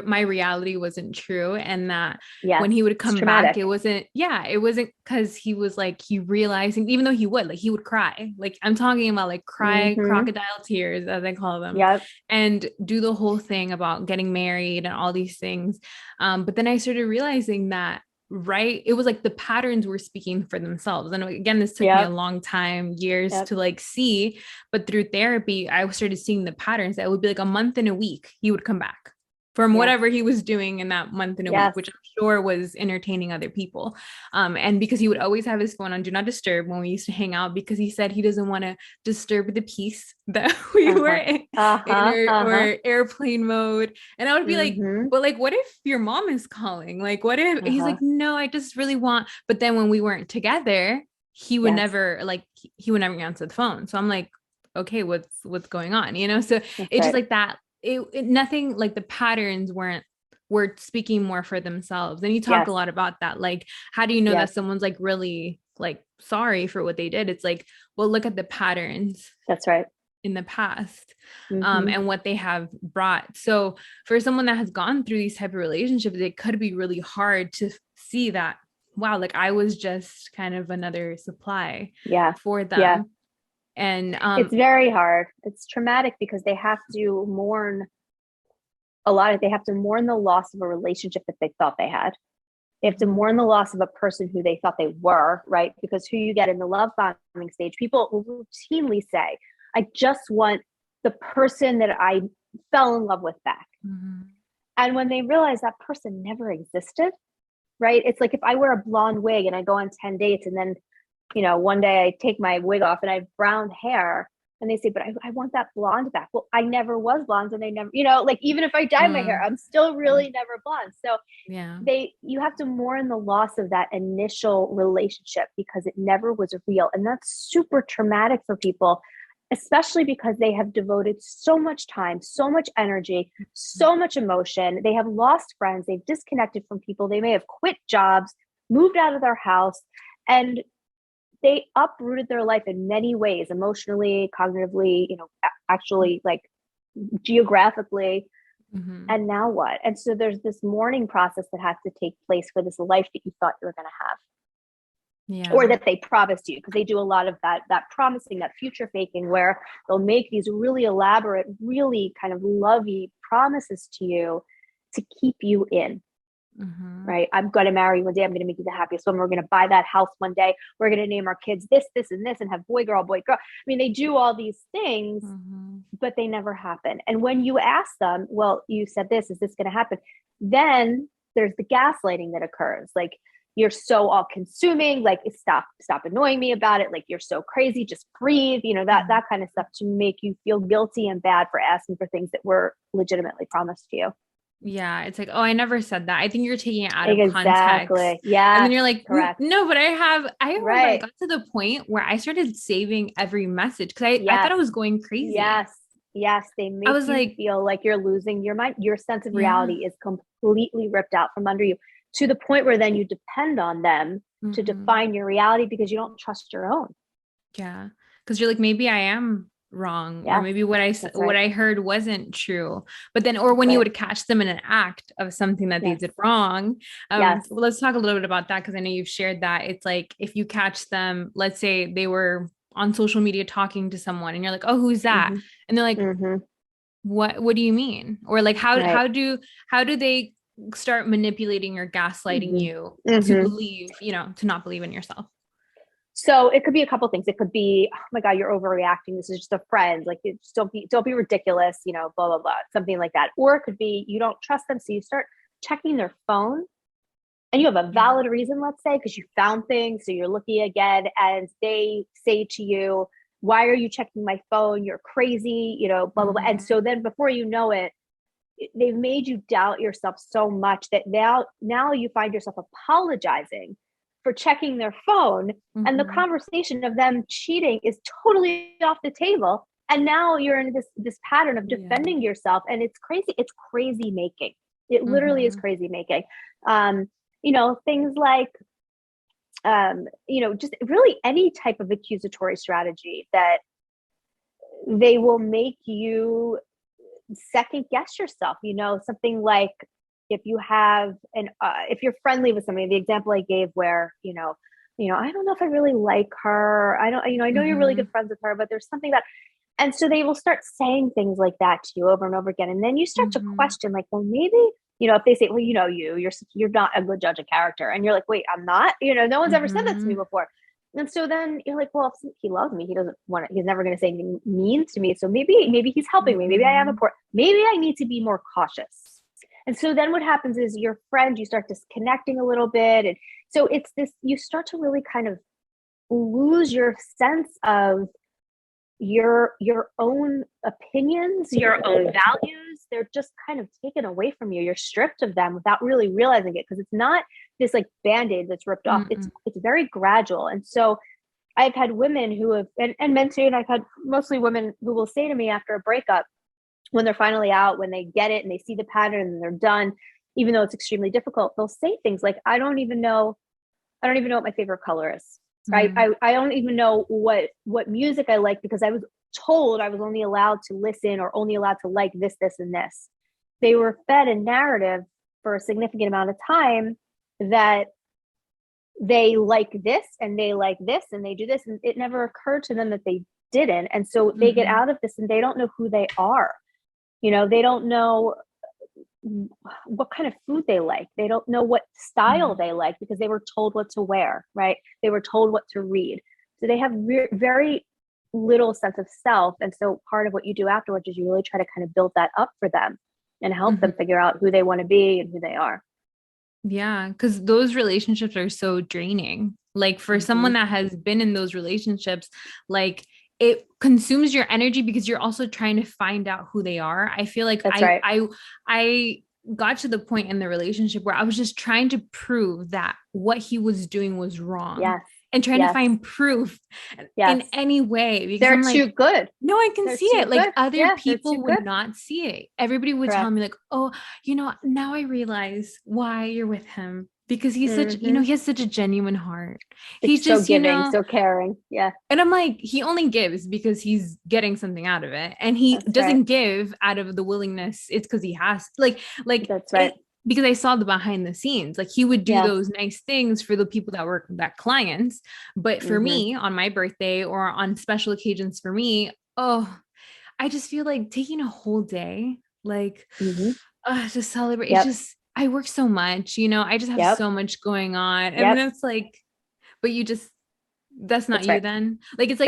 my reality wasn't true. And that when he would come back, it wasn't because he was like, he realizing, even though he would cry, like I'm talking about like cry, crocodile tears, as I call them, and do the whole thing about getting married and all these things. But then I started realizing that it was like the patterns were speaking for themselves. And again, this took me a long time, years to like see, but through therapy, I started seeing the patterns. That would be like a month and a week, he would come back from whatever he was doing in that month and a week, which I'm sure was entertaining other people. And because he would always have his phone on Do Not Disturb when we used to hang out, because he said he doesn't want to disturb the peace that we were in or airplane mode. And I would be like, but like, what if your mom is calling? Like, what if he's like, no, I just really want, but then when we weren't together, he would never answer the phone. So I'm like, okay, what's going on? So it's just like that. Nothing like the patterns were speaking more for themselves. And you talk a lot about that. Like, how do you know that someone's like really like sorry for what they did? It's like, well, look at the patterns. That's right. In the past, and what they have brought. So for someone that has gone through these type of relationships, it could be really hard to see that wow, like I was just kind of another supply Yeah. for Yeah. them. And It's very hard. It's traumatic because they have to mourn they have to mourn the loss of a relationship that they thought they had. They have to mourn the loss of a person who they thought they were, right? Because who you get in the love bombing stage, people will routinely say, I just want the person that I fell in love with back. And when they realize that person never existed, right? It's like if I wear a blonde wig and I go on 10 dates and then, one day I take my wig off and I have brown hair and they say, but I want that blonde back. Well, I never was blonde and they never, like even if I dye my hair, I'm still really never blonde. So yeah, you have to mourn the loss of that initial relationship because it never was real. And that's super traumatic for people, especially because they have devoted so much time, so much energy, so much emotion. They have lost friends. They've disconnected from people. They may have quit jobs, moved out of their house, and they uprooted their life in many ways, emotionally, cognitively, actually like geographically. And now what? And so there's this mourning process that has to take place for this life that you thought you were going to have. Yeah. Or that they promised you, because they do a lot of that promising, that future faking, where they'll make these really elaborate, really kind of lovey promises to you to keep you in. Right? I'm going to marry you one day. I'm going to make you the happiest woman. We're going to buy that house one day. We're going to name our kids this, this, and this, and have boy, girl, boy, girl. I mean, they do all these things, but they never happen. And when you ask them, well, you said this, is this going to happen? Then there's the gaslighting that occurs. Like, you're so all consuming, like stop annoying me about it. Like, you're so crazy, just breathe, that kind of stuff, to make you feel guilty and bad for asking for things that were legitimately promised to you. Yeah, it's like, oh, I never said that. I think you're taking it out of Exactly. context. Yeah. And then you're like, correct. No, but I Right. got to the point where I started saving every message because I thought I was going crazy. Yes. They make you feel like you're losing your mind. Your sense of reality is completely ripped out from under you, to the point where then you depend on them to define your reality because you don't trust your own. Yeah. Because you're like, maybe I am wrong, or maybe what I heard wasn't true. But then, or when you would catch them in an act of something that they did wrong. Let's talk a little bit about that, because I know you've shared that. It's like, if you catch them, let's say they were on social media talking to someone and you're like, oh, who's that? And they're like, what do you mean? Or like, how do they start manipulating or gaslighting you to believe, to not believe in yourself? So it could be a couple things. It could be, oh my God, you're overreacting. This is just a friend. Like, just don't be ridiculous, blah, blah, blah, something like that. Or it could be, you don't trust them. So you start checking their phone and you have a valid reason, let's say, because you found things. So you're looking again, and they say to you, why are you checking my phone? You're crazy, blah, blah, blah. And so then before you know it, they've made you doubt yourself so much that now you find yourself apologizing for checking their phone, and the conversation of them cheating is totally off the table. And now you're in this pattern of defending yourself, and it's crazy. It's crazy making. It literally is crazy making. Things like, just really any type of accusatory strategy that they will make you second guess yourself. Something like, if you have if you're friendly with somebody, the example I gave where, I don't know if I really like her. I don't, I know you're really good friends with her, but there's something that, and so they will start saying things like that to you over and over again. And then you start to question, like, well, maybe, if they say, well, you're not a good judge of character. And you're like, wait, I'm not, no one's ever said that to me before. And so then you're like, well, if he loves me, he's never going to say anything mean to me. So maybe he's helping me. Maybe I am important. Maybe I need to be more cautious. And so then what happens is your friend, you start disconnecting a little bit. And so it's this, you start to really kind of lose your sense of your own opinions, your own values. They're just kind of taken away from you. You're stripped of them without really realizing it, because it's not this like Band-Aid that's ripped off. It's very gradual. And so I've had women who have, and men too, and I've had mostly women who will say to me after a breakup, when they're finally out, when they get it and they see the pattern and they're done, even though it's extremely difficult, they'll say things like, I don't even know what my favorite color is. Right. I don't even know what music I like, because I was told I was only allowed to listen or only allowed to like this, this, and this. They were fed a narrative for a significant amount of time that they like this and they like this and they do this. And it never occurred to them that they didn't. And so they get out of this and they don't know who they are. They don't know what kind of food they like. They don't know what style they like because they were told what to wear, right? They were told what to read. So they have very little sense of self. And so part of what you do afterwards is you really try to kind of build that up for them and help them figure out who they want to be and who they are. Yeah, because those relationships are so draining. Like for someone that has been in those relationships, like it consumes your energy because you're also trying to find out who they are. I feel like I got to the point in the relationship where I was just trying to prove that what he was doing was wrong. Yes. And trying to find proof in any way. Because they're I'm like, too good. No, I can see it. Like other people would good. not see it. Everybody would tell me like, oh, now I realize why you're with him. Because he's such, he has such a genuine heart. He's just, so giving, so caring. Yeah. And I'm like, he only gives because he's getting something out of it. And he doesn't give out of the willingness. It's because he has like that's right. Because I saw the behind the scenes, like he would do those nice things for the people that were that clients. But for me on my birthday or on special occasions for me, I just feel like taking a whole day, like to celebrate. It's just, I work so much, I just have so much going on. And then it's like, but you just, that's not you then. Like, it's like,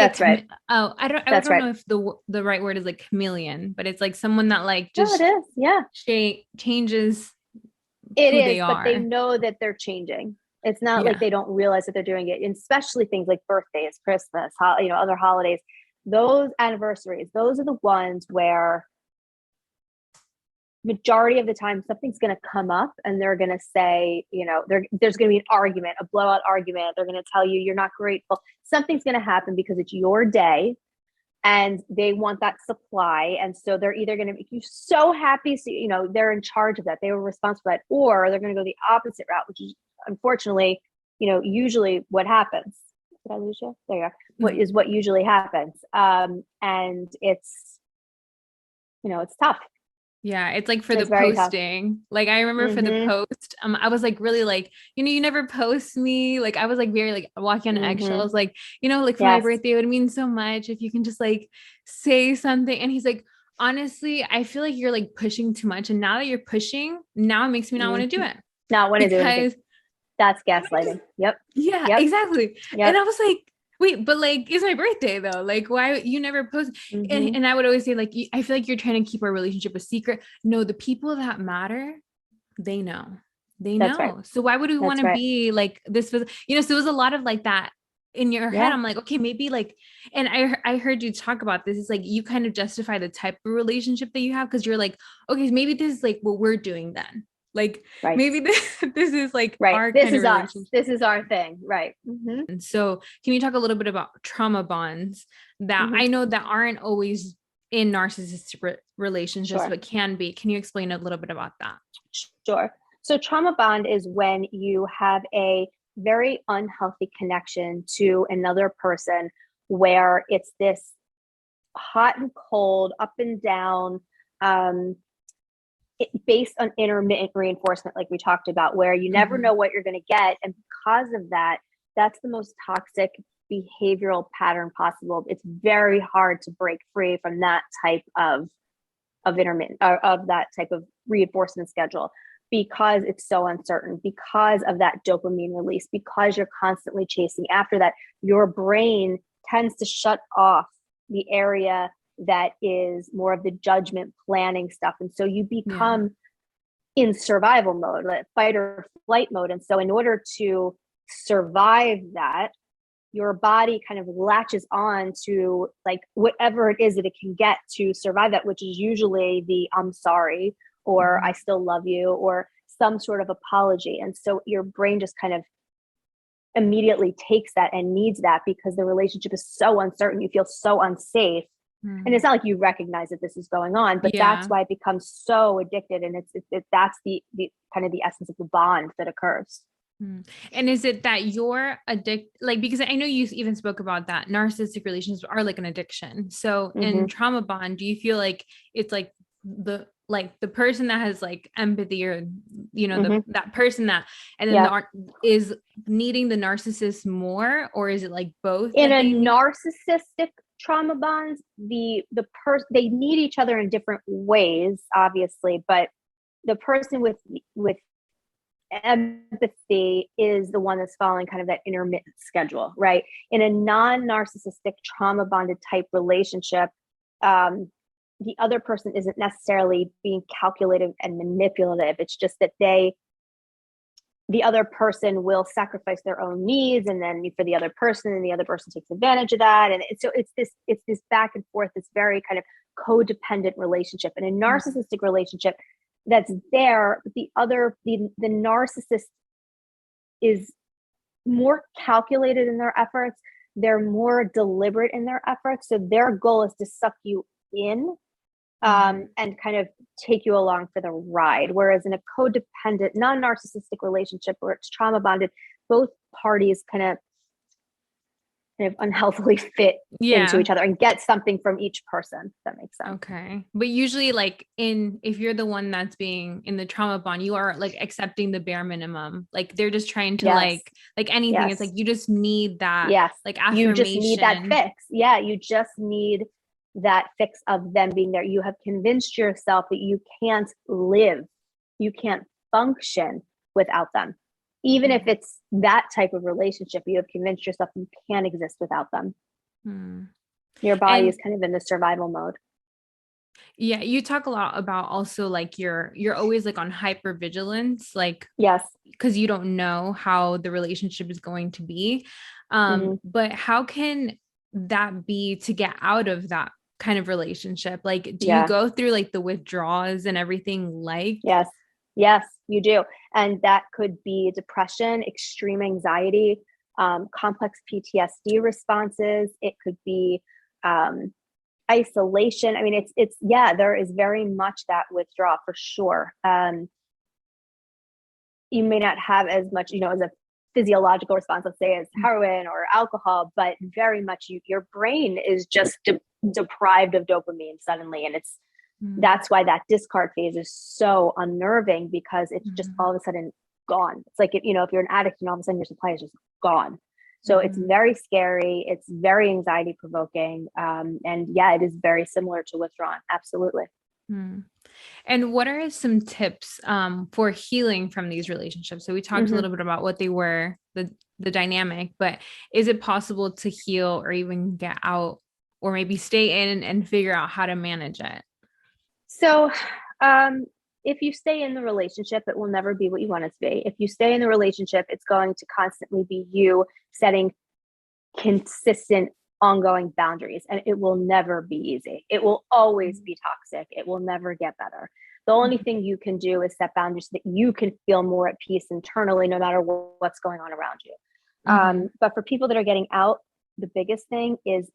I don't know if the right word is like chameleon, but it's like someone that like just it is. Yeah. Changes. It is, but they know that they're changing. It's not like they don't realize that they're doing it, and especially things like birthdays, Christmas, other holidays, those anniversaries, those are the ones where majority of the time something's going to come up and they're going to say, there's going to be an argument, a blowout argument. They're going to tell you you're not grateful. Something's going to happen because it's your day. And they want that supply. And so they're either going to make you so happy. So, they're in charge of that. They were responsible for that. Or they're going to go the opposite route, which is unfortunately, usually what happens. Did I lose you? There you are. What usually happens. And it's, it's tough. Yeah, it's like for the posting. Like I remember for the post, I was like really like, you never post me. Like I was like very like walking on eggshells. Like, like for my birthday, it would mean so much if you can just like say something. And he's like, honestly, I feel like you're like pushing too much. And now that you're pushing, now it makes me not want to do it. Not want to do it. That's gaslighting. Yep. Yeah, exactly. Yep. And I was like, wait, but like, it's my birthday though. Like, why you never post? And I would always say, like, I feel like you're trying to keep our relationship a secret. No, the people that matter, they know. They know. Right. So why would we want to be like this? So it was a lot of like that in your head. I'm like, okay, maybe like, and I heard you talk about this. It's like you kind of justify the type of relationship that you have because you're like, okay, maybe this is like what we're doing then. Like maybe this is like our this is us. This is our thing. Right. And so can you talk a little bit about trauma bonds that I know that aren't always in narcissistic relationships, but can be? Can you explain a little bit about that? Sure. So trauma bond is when you have a very unhealthy connection to another person where it's this hot and cold, up and down, based on intermittent reinforcement, like we talked about, where you never know what you're going to get. And because of that, that's the most toxic behavioral pattern possible. It's very hard to break free from that type of intermittent of that type of reinforcement schedule because it's so uncertain, because of that dopamine release, because you're constantly chasing after that. Your brain tends to shut off the area that is more of the judgment planning stuff. And so you become in survival mode, like fight or flight mode. And so in order to survive that, your body kind of latches on to like whatever it is that it can get to survive that, which is usually the I'm sorry, or I still love you, or some sort of apology. And so your brain just kind of immediately takes that and needs that because the relationship is so uncertain. You feel so unsafe. And it's not like you recognize that this is going on, but that's why it becomes so addicted. And that's the kind of the essence of the bond that occurs. And is it that you're addicted? Like, because I know you even spoke about that narcissistic relationships are like an addiction. So in trauma bond, do you feel like it's like like the person that has like empathy, or that person that, and then Yeah. is needing the narcissist more, or is it like both In that a they need? narcissistic trauma bonds, the person, they need each other in different ways, obviously, but the person with empathy is the one that's following kind of that intermittent schedule, right? In a non-narcissistic trauma bonded type relationship, the other person isn't necessarily being calculative and manipulative. It's just that the other person will sacrifice their own needs, and then for the other person, and the other person takes advantage of that. And so it's this back and forth, this very kind of codependent relationship. In a narcissistic relationship, that's there, but the narcissist is more calculated in their efforts. They're more deliberate in their efforts. So their goal is to suck you in, and kind of take you along for the ride. Whereas in a codependent, non-narcissistic relationship where it's trauma bonded, both parties kind of unhealthily fit into each other and get something from each person. If that makes sense. Okay. But usually like if you're the one that's being in the trauma bond, you are like accepting the bare minimum. Like they're just trying to like anything. It's like, you just need that. Like affirmation. You just need that fix. Yeah. You just need that fix of them being there. You have convinced yourself that you can't live, you can't function without them. Even if it's that type of relationship, you have convinced yourself you can't exist without them. Your body is kind of in the survival mode. Yeah, you talk a lot about also like you're always like on hypervigilance, like because you don't know how the relationship is going to be. But how can that be to get out of that kind of relationship? Like, do you go through like the withdrawals and everything? Like, yes, you do. And that could be depression, extreme anxiety, complex PTSD responses. It could be isolation. I mean, it's there is very much that withdrawal for sure. You may not have as much, as a physiological response, let's say, as heroin or alcohol, but very much your brain is just deprived of dopamine suddenly. And that's why that discard phase is so unnerving, because it's just all of a sudden gone. It's like, if you're an addict and all of a sudden your supply is just gone. So it's very scary. It's very anxiety provoking. And it is very similar to withdrawal. Absolutely. And what are some tips for healing from these relationships? So we talked a little bit about what they were, the dynamic, but is it possible to heal or even get out, or maybe stay in and figure out how to manage it? So if you stay in the relationship, it will never be what you want it to be. If you stay in the relationship, it's going to constantly be you setting consistent, ongoing boundaries, and it will never be easy. It will always be toxic. It will never get better. The only thing you can do is set boundaries so that you can feel more at peace internally, no matter what's going on around you. But for people that are getting out, the biggest thing is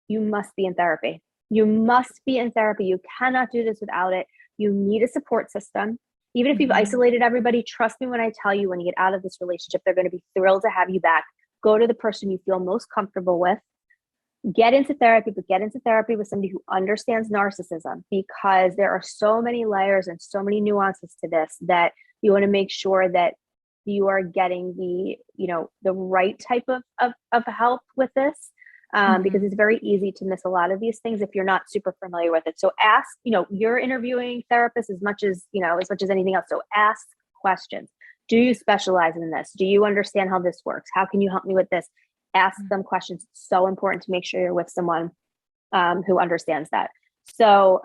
you must be in therapy. You must be in therapy. You cannot do this without it. You need a support system. Even if you've isolated everybody, trust me when I tell you, when you get out of this relationship, they're going to be thrilled to have you back. Go to the person you feel most comfortable with. Get into therapy, but get into therapy with somebody who understands narcissism, because there are so many layers and so many nuances to this that you want to make sure that you are getting the right type of help with this. Because it's very easy to miss a lot of these things if you're not super familiar with it. So ask, you're interviewing therapists as much as anything else. So ask questions. Do you specialize in this? Do you understand how this works? How can you help me with this? Ask them questions. It's so important to make sure you're with someone who understands that. So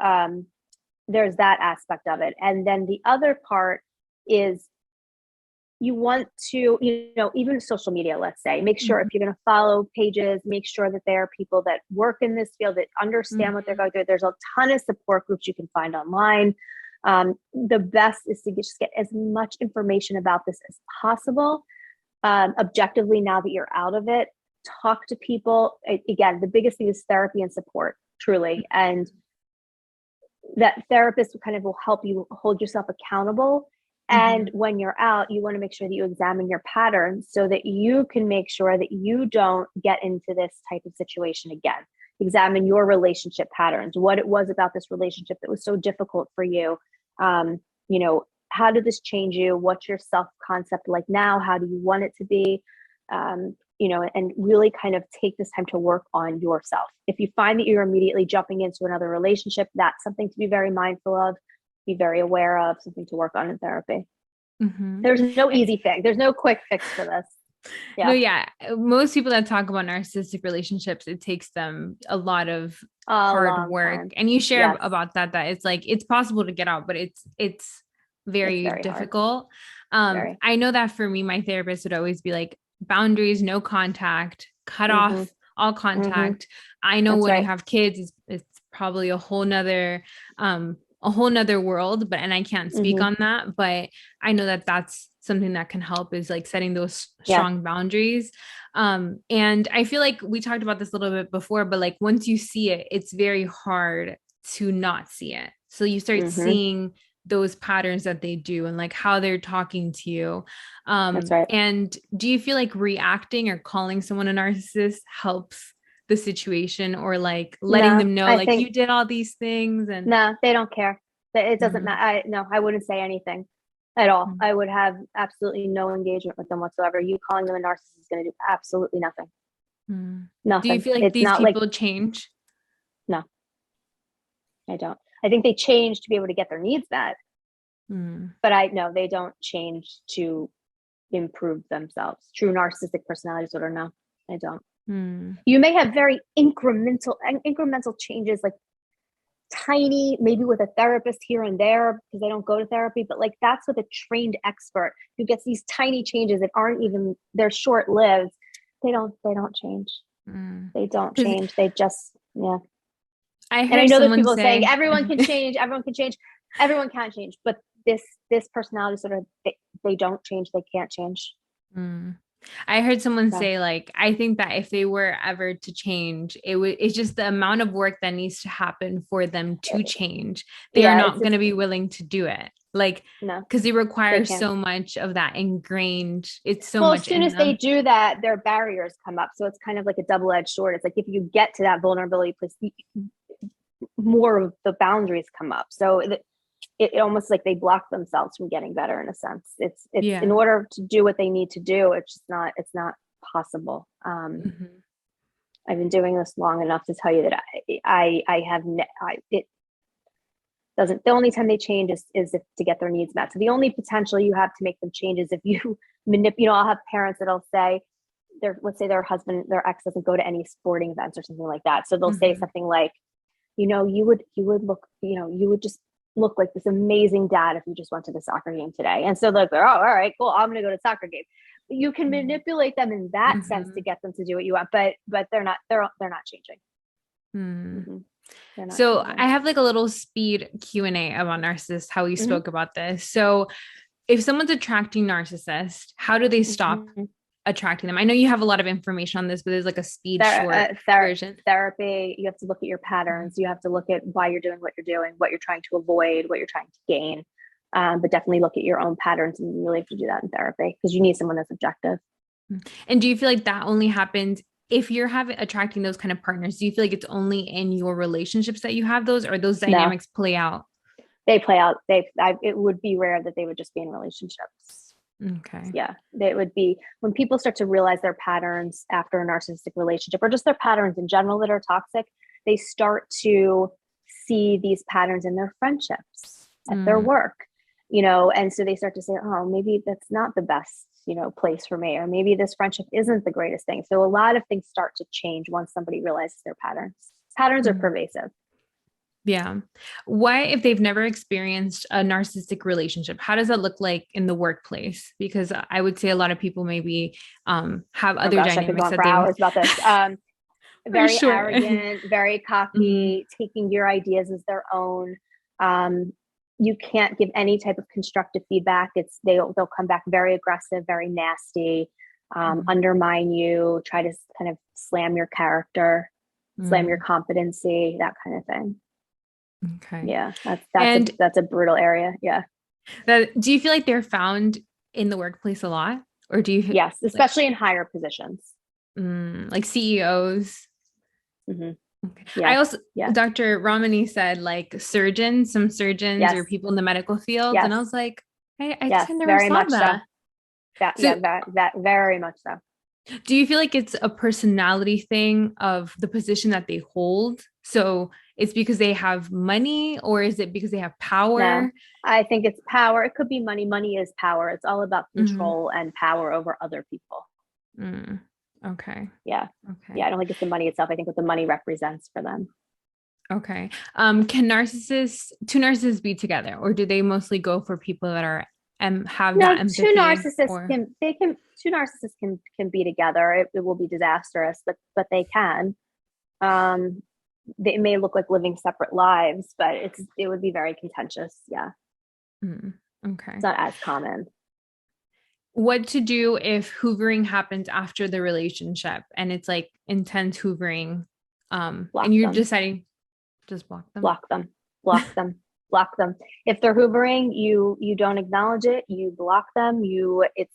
there's that aspect of it. And then the other part is, you want to, even social media, let's say, make sure if you're going to follow pages, make sure that there are people that work in this field that understand what they're going through. There's a ton of support groups you can find online. The best is to just get as much information about this as possible. Objectively, now that you're out of it, talk to people. Again, the biggest thing is therapy and support, truly. And that therapist kind of will help you hold yourself accountable. And when you're out, you want to make sure that you examine your patterns so that you can make sure that you don't get into this type of situation again. examine your relationship patterns, what it was about this relationship that was so difficult for you. You know, how did this change you? What's your self-concept like now? How do you want it to be? You know, and really kind of take this time to work on yourself. If you find that you're immediately jumping into another relationship, that's something to be very mindful of, be very aware of, something to work on in therapy. There's no easy fix. There's no quick fix for this. Yeah. No, yeah. Most people that talk about narcissistic relationships, it takes them a lot of hard work. Time. And you share about that it's like, it's possible to get out, but it's very difficult. I know that for me, my therapist would always be like, boundaries, no contact, cut off all contact. I know when you have kids, it's probably a whole nother world, and I can't speak on that, but I know that that's something that can help, is like setting those strong boundaries. And I feel like we talked about this a little bit before, but like once you see it, it's very hard to not see it. So you start seeing those patterns that they do and like how they're talking to you. That's right. And do you feel like reacting or calling someone a narcissist helps the situation, or like letting them know like you did all these things? And no, they don't care. It doesn't matter. I wouldn't say anything at all. I would have absolutely no engagement with them whatsoever. You calling them a narcissist is going to do absolutely nothing. Nothing. Do you feel like these people change? No, I don't. I think they change to be able to get their needs met. But no, they don't change to improve themselves. True narcissistic personality disorder, no, I don't. You may have very incremental changes, like tiny, maybe with a therapist here and there, because they don't go to therapy, but like that's with a trained expert who gets these tiny changes that aren't even, they're short-lived. They don't change. They don't change. They just, I know there's people saying everyone can change, everyone can't change, but this personality disorder, they don't change, they can't change. I heard someone say, like, I think that if they were ever to change, it's just the amount of work that needs to happen for them to change. They are not going to be willing to do it. Like, because it requires so much of that ingrained. It's so much. As soon as they do that, their barriers come up. So it's kind of like a double-edged sword. It's like, if you get to that vulnerability place, more of the boundaries come up. So it almost like they block themselves from getting better, in a sense. It's in order to do what they need to do, it's not possible. I've been doing this long enough to tell you that it doesn't, the only time they change is if to get their needs met. So the only potential you have to make them change is if you manipulate. I'll have parents that'll say, let's say their ex doesn't go to any sporting events or something like that. So they'll say something like, you would just look like this amazing dad if you just went to the soccer game today. And so they're like, oh, all right, cool, I'm gonna go to the soccer game. You can manipulate them in that sense to get them to do what you want, but they're not changing. They're not so changing. I have like a little speed Q&A about narcissists, how we spoke about this. So if someone's attracting narcissist, how do they stop attracting them? I know you have a lot of information on this, but there's like a speed version. Therapy, you have to look at your patterns. You have to look at why you're doing what you're doing, what you're trying to avoid, what you're trying to gain. But definitely look at your own patterns, and you really have to do that in therapy, because you need someone that's objective. And do you feel like that only happens if you're attracting those kind of partners? Do you feel like it's only in your relationships that you have those, or those dynamics play out? They play out. It would be rare that they would just be in relationships. Okay. Yeah. It would be when people start to realize their patterns after a narcissistic relationship, or just their patterns in general that are toxic, they start to see these patterns in their friendships, at their work, and so they start to say, oh, maybe that's not the best, place for me, or maybe this friendship isn't the greatest thing. So a lot of things start to change once somebody realizes their patterns. Patterns are pervasive. Yeah. Why, if they've never experienced a narcissistic relationship, how does that look like in the workplace? Because I would say a lot of people maybe have other dynamics that they hours about this. Very arrogant, very cocky, taking your ideas as their own. You can't give any type of constructive feedback. They'll come back very aggressive, very nasty, undermine you, try to kind of slam your character, slam your competency, that kind of thing. Okay. Yeah, that's a brutal area. Yeah. Do you feel like they're found in the workplace a lot, or do you? Yes, especially in higher positions. Like CEOs. Okay. Yeah. I also, Yeah. Dr. Ramani said like surgeons, some surgeons Yes. or people in the medical field. Yes. And I was like, I Yes. just never Very saw much so. that. So That very much so. do you feel like it's a personality thing of the position that they hold? So it's because they have money, or is it because they have No, power? I think it's power. It could be money. Money is power. It's all about Mm-hmm. control and power over other people. Mm. Okay. Yeah. Okay. Yeah. I don't think it's the money itself. I think what the money represents for them. Okay. Can two narcissists be together, or do they mostly go for people that are have No, that empathy? Or two narcissists can be together. It will be disastrous, but they can. Um, they may look like living separate lives, but it would be very contentious. Yeah. Okay. It's not as common. What to do if hoovering happens after the relationship and it's like intense hoovering, Block and you're them. deciding just block them? Block them. Block them. Block them. If they're hoovering, you don't acknowledge it. You block them. It's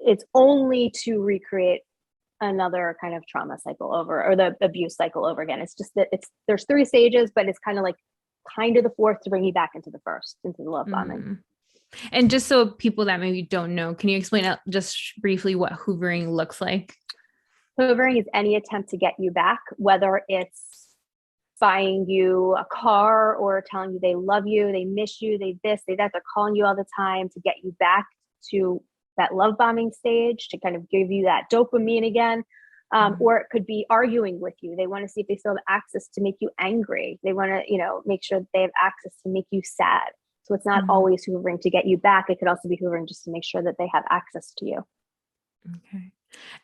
it's only to recreate another kind of trauma cycle over, or the abuse cycle over again. It's just that there's 3 stages, but it's kind of the fourth to bring you back into the first, into the love bombing. And just so people that maybe don't know, can you explain just briefly what hoovering looks like? Hoovering is any attempt to get you back, whether it's buying you a car or telling you they love you, they miss you, they this, they that, they're calling you all the time to get you back to that love bombing stage, to kind of give you that dopamine again. Or it could be arguing with you. They want to see if they still have access to make you angry. They want to, make sure that they have access to make you sad. So it's not always hoovering to get you back. It could also be hoovering just to make sure that they have access to you. Okay.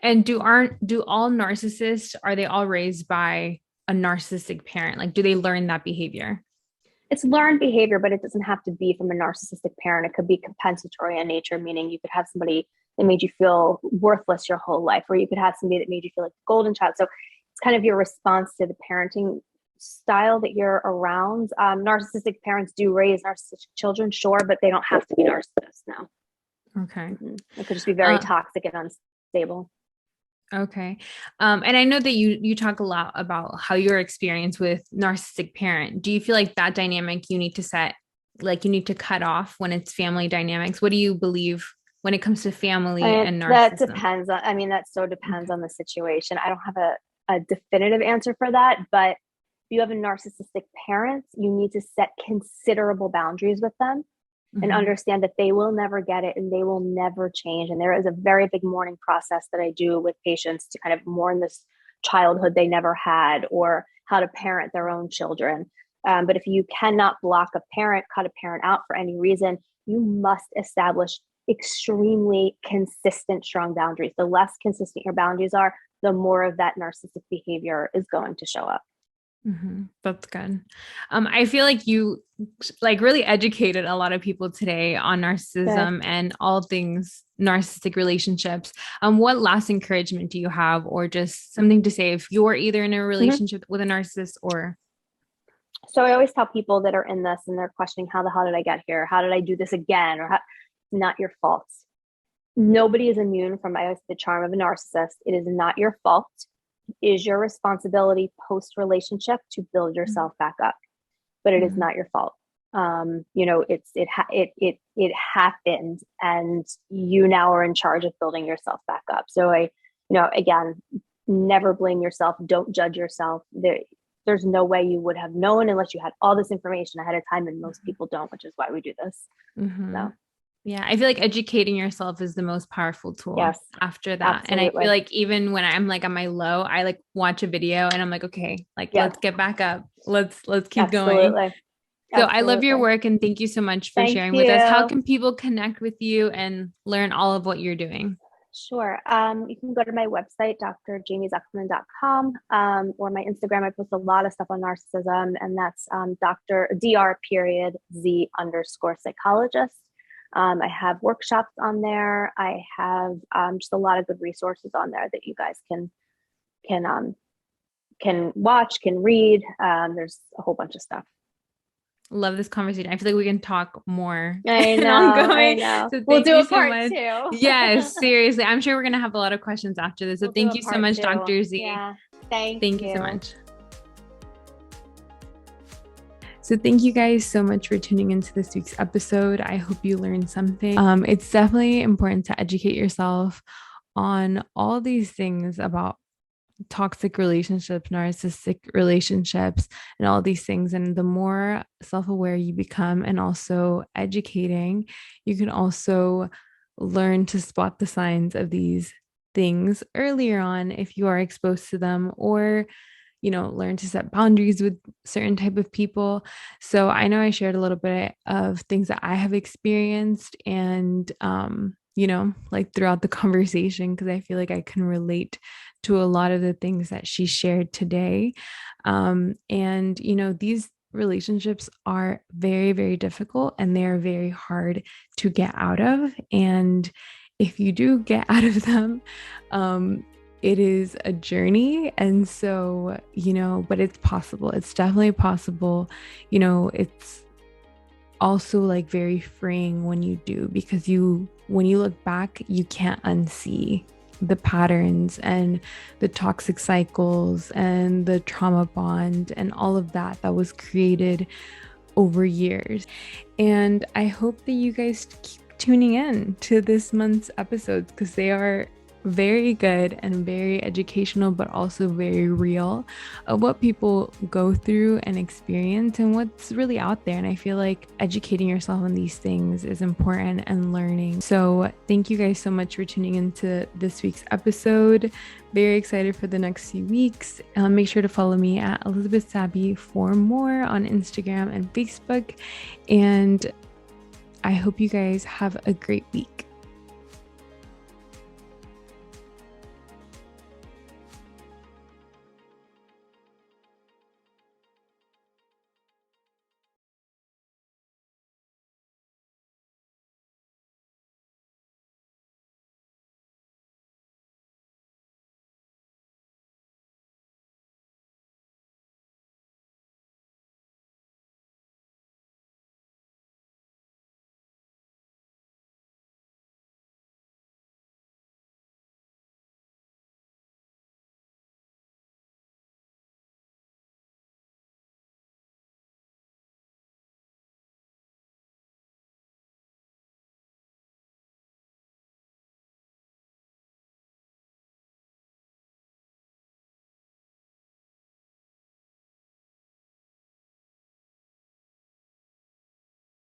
And do all narcissists, are they all raised by a narcissistic parent? Like, do they learn that behavior? It's learned behavior, but it doesn't have to be from a narcissistic parent. It could be compensatory in nature, meaning you could have somebody that made you feel worthless your whole life, or you could have somebody that made you feel like the golden child. So it's kind of your response to the parenting style that you're around. Narcissistic parents do raise narcissistic children, sure, but they don't have to be narcissists. No. Okay. It could just be very toxic and unstable. Okay. And I know that you talk a lot about how your experience with narcissistic parent. Do you feel like that dynamic you need to set, like you need to cut off when it's family dynamics? What do you believe when it comes to family and narcissism? That depends on, that so depends on the situation. I don't have a definitive answer for that, but if you have a narcissistic parent, you need to set considerable boundaries with them and understand that they will never get it and they will never change. And there is a very big mourning process that I do with patients to kind of mourn this childhood they never had, or how to parent their own children. But if you cannot block a parent, cut a parent out for any reason, you must establish extremely consistent, strong boundaries. The less consistent your boundaries are, the more of that narcissistic behavior is going to show up. That's good. I feel like you really educated a lot of people today on narcissism and all things narcissistic relationships. What last encouragement do you have, or just something to say if you're either in a relationship with a narcissist or? So I always tell people that are in this and they're questioning, how the hell did I get here? How did I do this again? Or not your fault. Nobody is immune from the charm of a narcissist. It is not your fault. It is your responsibility post-relationship to build yourself back up, but it is not your fault. It happened, and you now are in charge of building yourself back up. So again, never blame yourself. Don't judge yourself. There's no way you would have known unless you had all this information ahead of time, and most people don't, which is why we do this. So. Yeah, I feel like educating yourself is the most powerful tool after that. Absolutely. And I feel like even when I'm like on my low, I like watch a video and I'm like, okay, let's get back up. Let's keep going. So I love your work, and thank you so much for sharing with us. How can people connect with you and learn all of what you're doing? Sure. You can go to my website, drjamiezuckerman.com, or my Instagram. I post a lot of stuff on narcissism, and that's Dr.Z_psychologist. I have workshops on there. I have just a lot of good resources on there that you guys can watch, can read. There's a whole bunch of stuff. Love this conversation. I feel like we can talk more. I know. So we'll do a so part 2. Yes, seriously. I'm sure we're going to have a lot of questions after this. So thank you so much, Dr. Z. Yeah. Thank Thank you so you. much. So thank you guys so much for tuning into this week's episode. I hope you learned something. It's definitely important to educate yourself on all these things about toxic relationships, narcissistic relationships, and all these things. And the more self-aware you become and also educating, you can also learn to spot the signs of these things earlier on if you are exposed to them, or learn to set boundaries with certain type of people. So I know I shared a little bit of things that I have experienced, and like throughout the conversation, because I feel like I can relate to a lot of the things that she shared today. And these relationships are very, very difficult, and they're very hard to get out of. And if you do get out of them, it is a journey. And so, but it's possible. It's definitely possible. It's also like very freeing when you do, because when you look back, you can't unsee the patterns and the toxic cycles and the trauma bond and all of that was created over years. And I hope that you guys keep tuning in to this month's episodes, because they are very good and very educational, but also very real of what people go through and experience and what's really out there. And I feel like educating yourself on these things is important, and learning. So thank you guys so much for tuning into this week's episode. Very excited for the next few weeks. Make sure to follow me at Elizabeth Sabby for more on Instagram and Facebook. And I hope you guys have a great week.